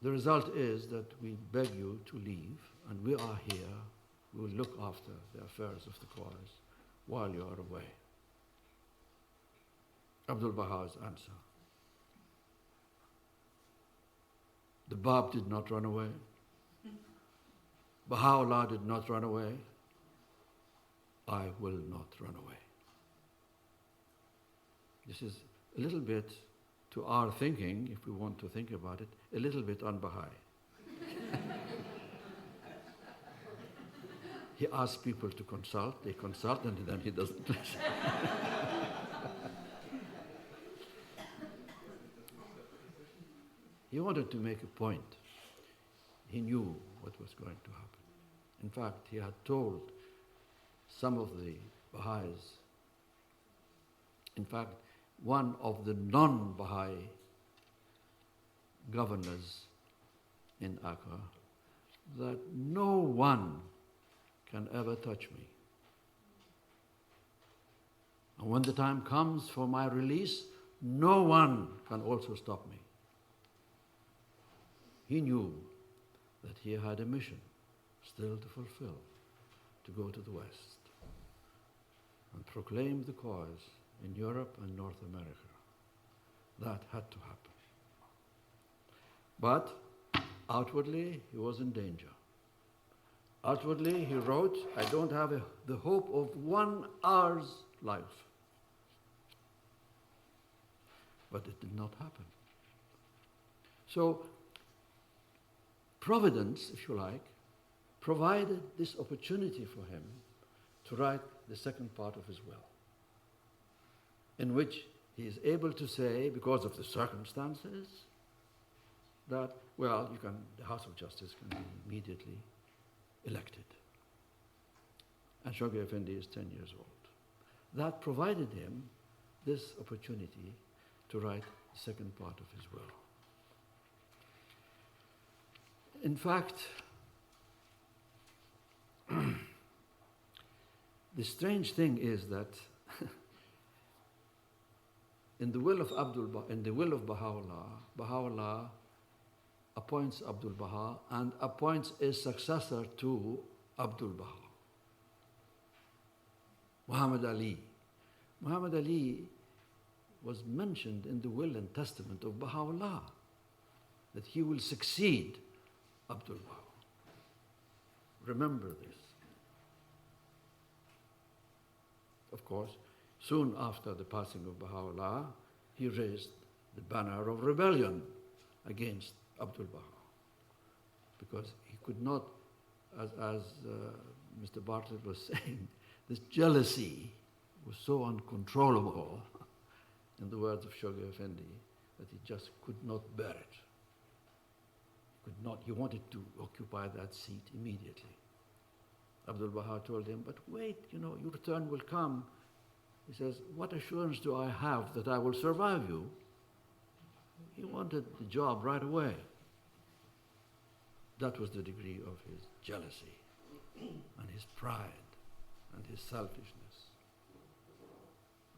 the result is that we beg you to leave, and we are here. We will look after the affairs of the cause while you are away. Abdul Baha's answer. The Bab did not run away. Baha'u'llah did not run away. I will not run away. This is a little bit, to our thinking, if we want to think about it, a little bit un-Baha'i. He asks people to consult, they consult, and then he doesn't listen. He wanted to make a point. He knew what was going to happen. In fact, he had told some of the Baha'is, in fact, one of the non-Baha'i governors in Akka, that no one can ever touch me. And when the time comes for my release, no one can also stop me. He knew that he had a mission still to fulfill, to go to the West and proclaim the cause in Europe and North America. That had to happen. But outwardly, he was in danger. Outwardly, he wrote, I don't have the hope of 1 hour's life. But it did not happen. So, Providence, if you like, provided this opportunity for him to write the second part of his will, in which he is able to say, because of the circumstances, that, well, the House of Justice can be immediately elected. And Shoghi Effendi is 10 years old. That provided him this opportunity to write the second part of his will. In fact, the strange thing is that in the will of Baha'u'llah, Baha'u'llah appoints Abdul Baha and appoints a successor to Abdul Baha, Muhammad Ali. Muhammad Ali was mentioned in the will and testament of Baha'u'llah, that he will succeed Abdul Baha. Remember this. Of course, soon after the passing of Baha'u'llah, he raised the banner of rebellion against Abdul Baha, because he could not, as Mr. Bartlett was saying, this jealousy was so uncontrollable, in the words of Shoghi Effendi, that he just could not bear it. He wanted to occupy that seat immediately. Abdul Baha told him, but wait, your turn will come. He says, what assurance do I have that I will survive you? He wanted the job right away. That was the degree of his jealousy and his pride and his selfishness.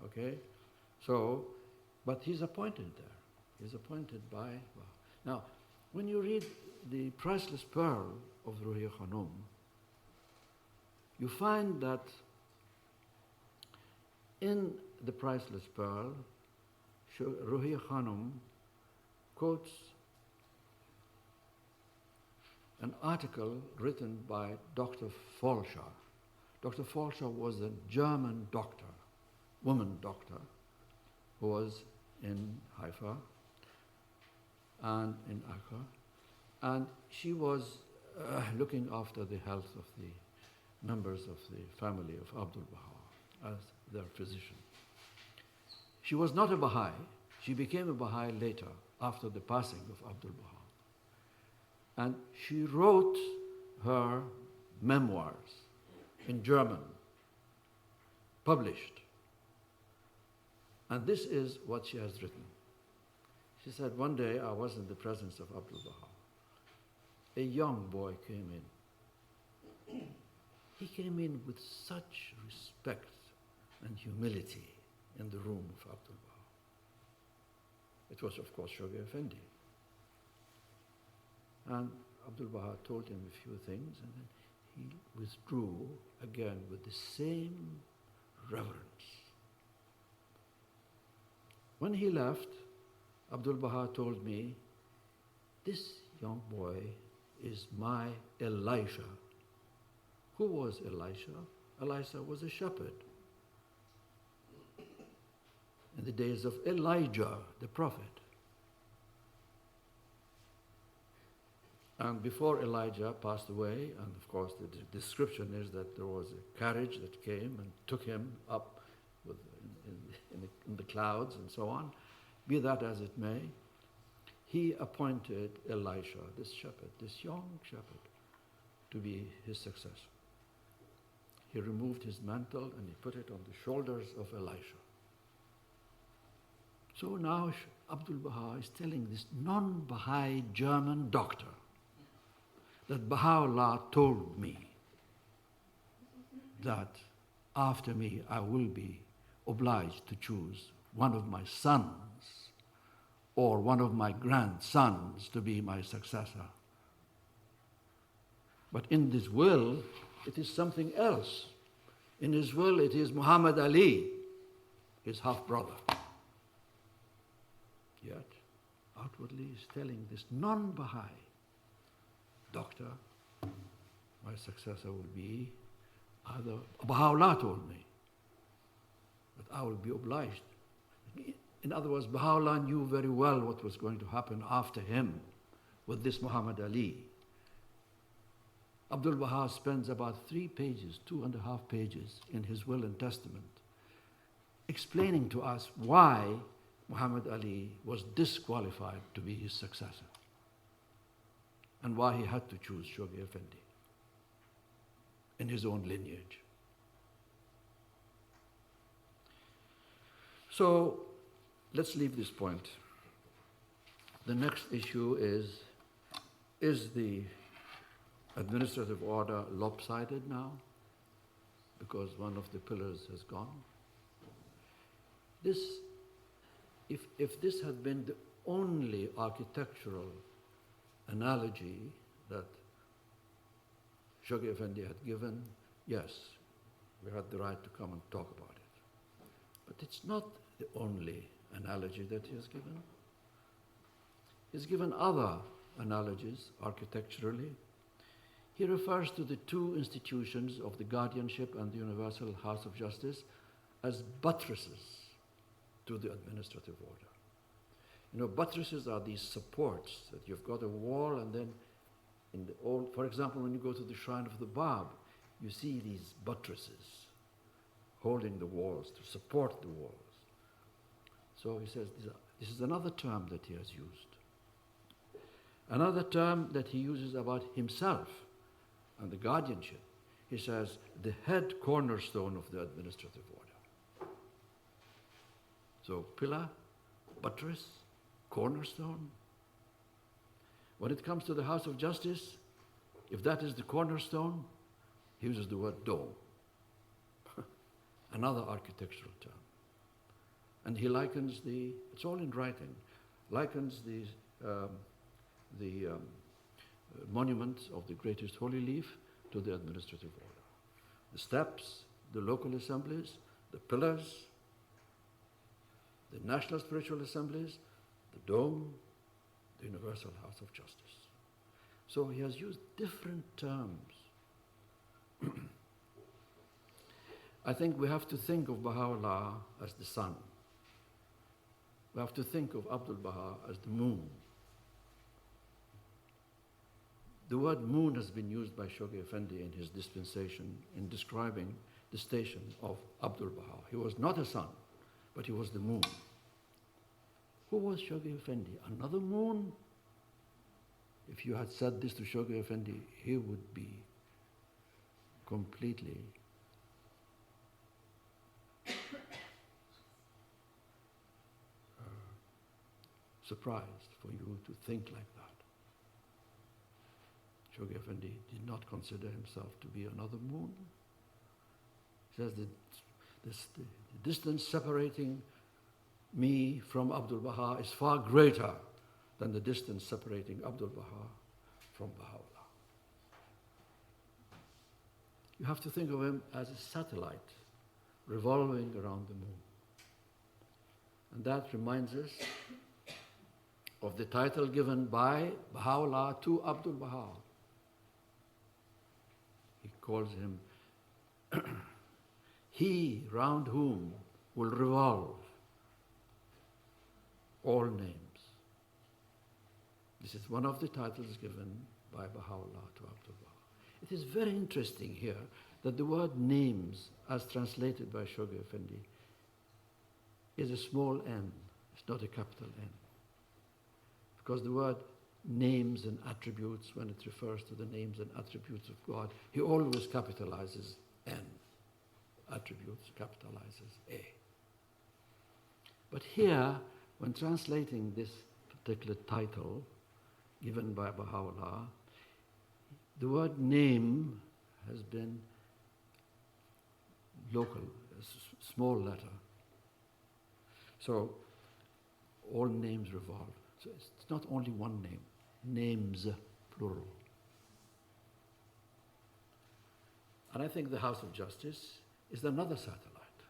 Okay? So, but he's appointed there. He's appointed by... Now, when you read the Priceless Pearl of Ruhiya Khanum, you find that in the Priceless Pearl, Ruhiya Khanum quotes an article written by Dr. Folscher. Dr. Folscher was a German doctor, woman doctor, who was in Haifa and in Akka, and she was looking after the health of the members of the family of Abdul Baha as their physician. She was not a Baha'i. She became a Baha'i later, after the passing of Abdul Baha. And she wrote her memoirs in German, published. And this is what she has written. She said, one day I was in the presence of Abdul Baha. A young boy came in. He came in with such respect and humility in the room of Abdul Baha. It was, of course, Shoghi Effendi. And Abdul Baha told him a few things, and then he withdrew again with the same reverence. When he left, Abdul Baha told me, this young boy is my Elisha. Who was Elisha? Elisha was a shepherd. In the days of Elijah, the prophet. And before Elijah passed away, and of course the description is that there was a carriage that came and took him up in the clouds and so on. Be that as it may, he appointed Elisha, this shepherd, this young shepherd, to be his successor. He removed his mantle and he put it on the shoulders of Elisha. So now Abdul Baha is telling this non-Baha'i German doctor that Baha'u'llah told me that after me I will be obliged to choose one of my sons or one of my grandsons to be my successor. But in this will, it is something else. In his will, it is Muhammad Ali, his half-brother. Yet, outwardly, he's telling this non-Baha'i doctor, my successor will be either, Baha'u'llah told me, that I will be obliged. In other words, Baha'u'llah knew very well what was going to happen after him with this Muhammad Ali. Abdul Baha spends about 3 pages, 2.5 pages in his will and testament, explaining to us why Muhammad Ali was disqualified to be his successor and why he had to choose Shoghi Effendi in his own lineage. So let's leave this point. The next issue is the administrative order lopsided now because one of the pillars has gone? If this had been the only architectural analogy that Shoghi Effendi had given, yes, we had the right to come and talk about it. But it's not the only analogy that he has given. He's given other analogies architecturally. He refers to the 2 institutions of the Guardianship and the Universal House of Justice as buttresses to the administrative order. You know, buttresses are these supports that you've got a wall and then in the old, for example, when you go to the shrine of the Bab, you see these buttresses holding the walls to support the walls. So he says this is another term that he has used. Another term that he uses about himself and the guardianship, he says the head cornerstone of the administrative order. So pillar, buttress, cornerstone. When it comes to the House of Justice, if that is the cornerstone, he uses the word dome. Another architectural term. And he likens it's all in writing, likens the monument of the greatest holy leaf to the administrative order. The steps, the local assemblies, the pillars, the national spiritual assemblies, the dome, the Universal House of Justice. So he has used different terms. I think we have to think of Baha'u'llah as the sun. We have to think of Abdul Baha as the moon. The word moon has been used by Shoghi Effendi in his dispensation in describing the station of Abdul Baha. He was not a sun, but he was the moon. Who was Shoghi Effendi? Another moon? If you had said this to Shoghi Effendi, he would be completely surprised for you to think like that. Shoghi Effendi did not consider himself to be another moon. He says that the distance separating me from Abdul Baha is far greater than the distance separating Abdul Baha from Baha'u'llah. You have to think of him as a satellite revolving around the moon. And that reminds us of the title given by Baha'u'llah to Abdul Baha. He calls him he round whom will revolve all names. This is one of the titles given by Baha'u'llah to Abdul Baha. It is very interesting here that the word names, as translated by Shoghi Effendi, is a small n. It's not a capital N. Because the word names and attributes, when it refers to the names and attributes of God, he always capitalizes N. Attributes capitalizes A. But here, when translating this particular title given by Baha'u'llah, the word name has been local, a small letter. So all names revolve. So it's not only one name, names, plural. And I think the House of Justice is another satellite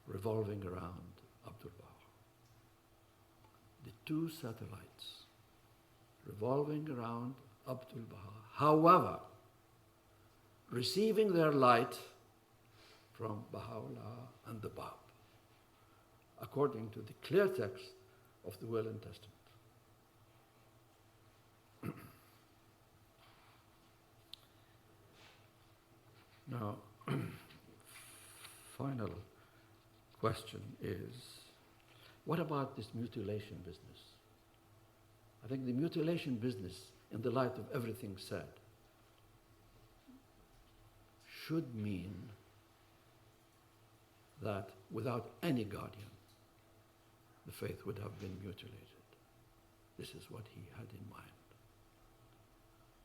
revolving around Abdul Baha. The two satellites revolving around Abdul Baha, however, receiving their light from Baha'u'llah and the Bab, according to the clear text of the Will and Testament. Now, final question is, what about this mutilation business? I think the mutilation business, in the light of everything said, should mean that without any guardian, the faith would have been mutilated. This is what he had in mind.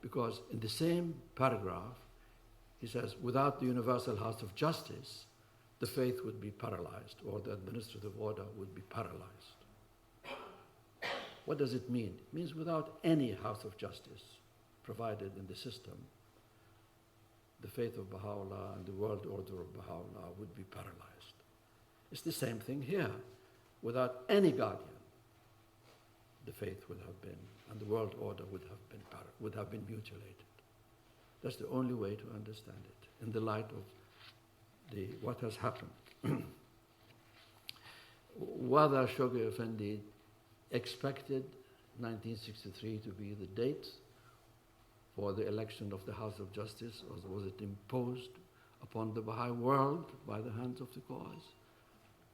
Because in the same paragraph, he says, without the universal house of justice, the faith would be paralyzed, or the administrative order would be paralyzed. What does it mean? It means without any house of justice provided in the system, the faith of Baha'u'llah and the world order of Baha'u'llah would be paralyzed. It's the same thing here. Without any guardian, the faith would have been, and the world order would have been mutilated. That's the only way to understand it, in the light of what has happened. Whether Shoghi Effendi expected 1963 to be the date for the election of the House of Justice, or was it imposed upon the Baha'i world by the hands of the cause?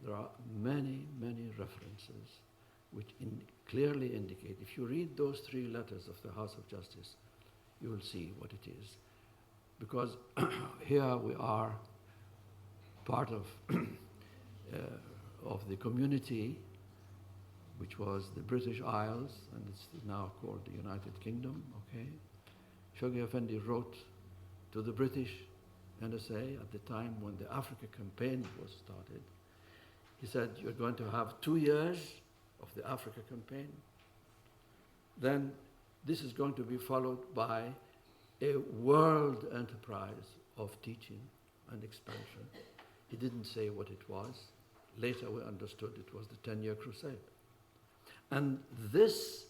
There are many, many references which clearly indicate, if you read those three letters of the House of Justice, you will see what it is. Because here we are part of the community, which was the British Isles, and it's now called the United Kingdom, okay? Shoghi Effendi wrote to the British NSA at the time when the Africa campaign was started. He said, you're going to have 2 years of the Africa campaign. Then this is going to be followed by a world enterprise of teaching and expansion. He didn't say what it was. Later we understood it was the 10-year crusade. And this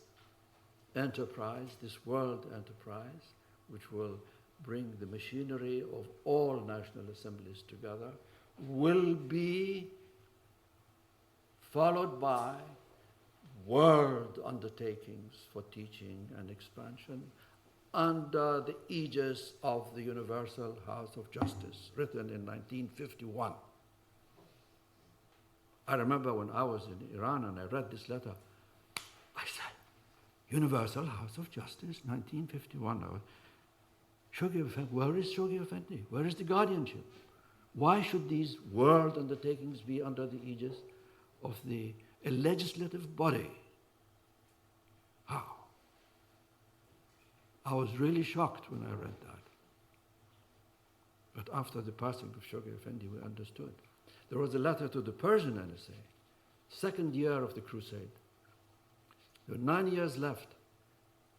enterprise, this world enterprise, which will bring the machinery of all national assemblies together, will be followed by world undertakings for teaching and expansion under the aegis of the Universal House of Justice, written in 1951. I remember when I was in Iran and I read this letter, I said, Universal House of Justice, 1951. Shoghi Effendi, where is Shoghi Effendi? Where is the guardianship? Why should these world undertakings be under the aegis of a legislative body? How? I was really shocked when I read that. But after the passing of Shoghi Effendi, we understood. There was a letter to the Persian NSA, second year of the crusade. There were 9 years left.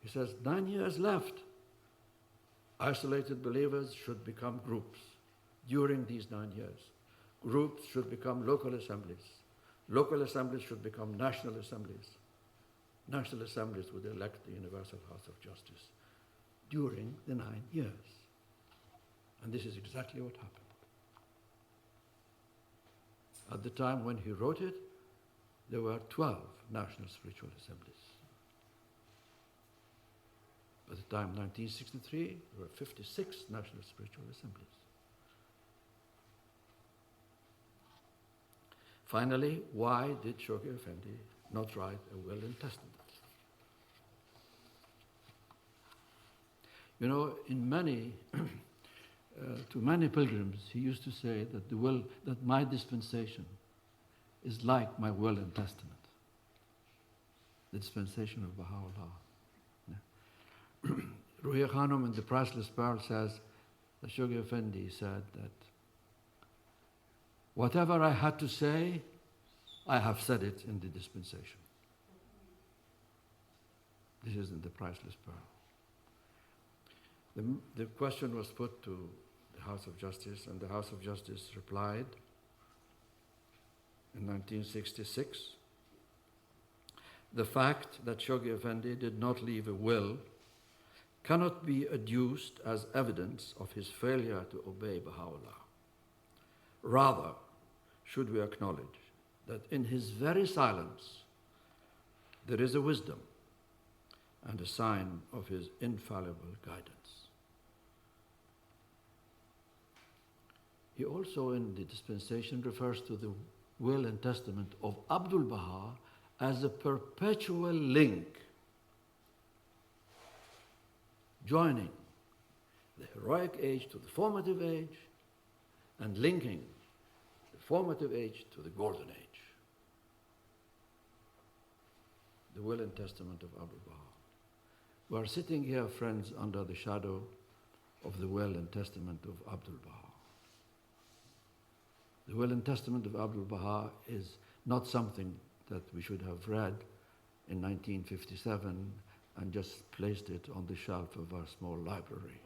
He says, 9 years left. Isolated believers should become groups during these 9 years. Groups should become local assemblies. Local assemblies should become national assemblies. National assemblies would elect the Universal House of Justice during the 9 years. And this is exactly what happened. At the time when he wrote it, there were 12 national spiritual assemblies. By the time 1963, there were 56 national spiritual assemblies. Finally, why did Shoghi Effendi not write a will and testament? You know, in many, to many pilgrims, he used to say that that my dispensation is like my will and testament, the dispensation of Baha'u'llah. Ruhiya Khanum in The Priceless Pearl says that Shoghi Effendi said that whatever I had to say, I have said it in the dispensation. This is in The Priceless Pearl. The question was put to the House of Justice, and the House of Justice replied in 1966, the fact that Shoghi Effendi did not leave a will cannot be adduced as evidence of his failure to obey Baha'u'llah. Rather, should we acknowledge that in his very silence there is a wisdom and a sign of his infallible guidance. He also in the dispensation refers to the will and testament of Abdul Baha as a perpetual link joining the heroic age to the formative age and linking the formative age to the golden age. The will and testament of Abdul Baha. We are sitting here, friends, under the shadow of the will and testament of Abdul Baha. The will and testament of Abdul Baha is not something that we should have read in 1957 and just placed it on the shelf of our small library.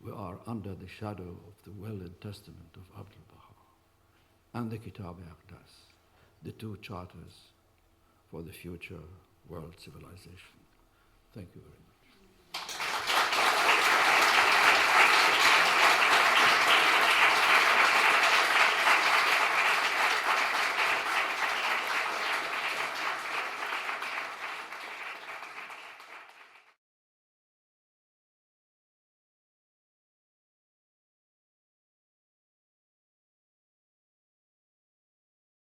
We are under the shadow of the will and testament of Abdul Baha and the Kitab-i-Aqdas, the two charters for the future world civilization. Thank you very much.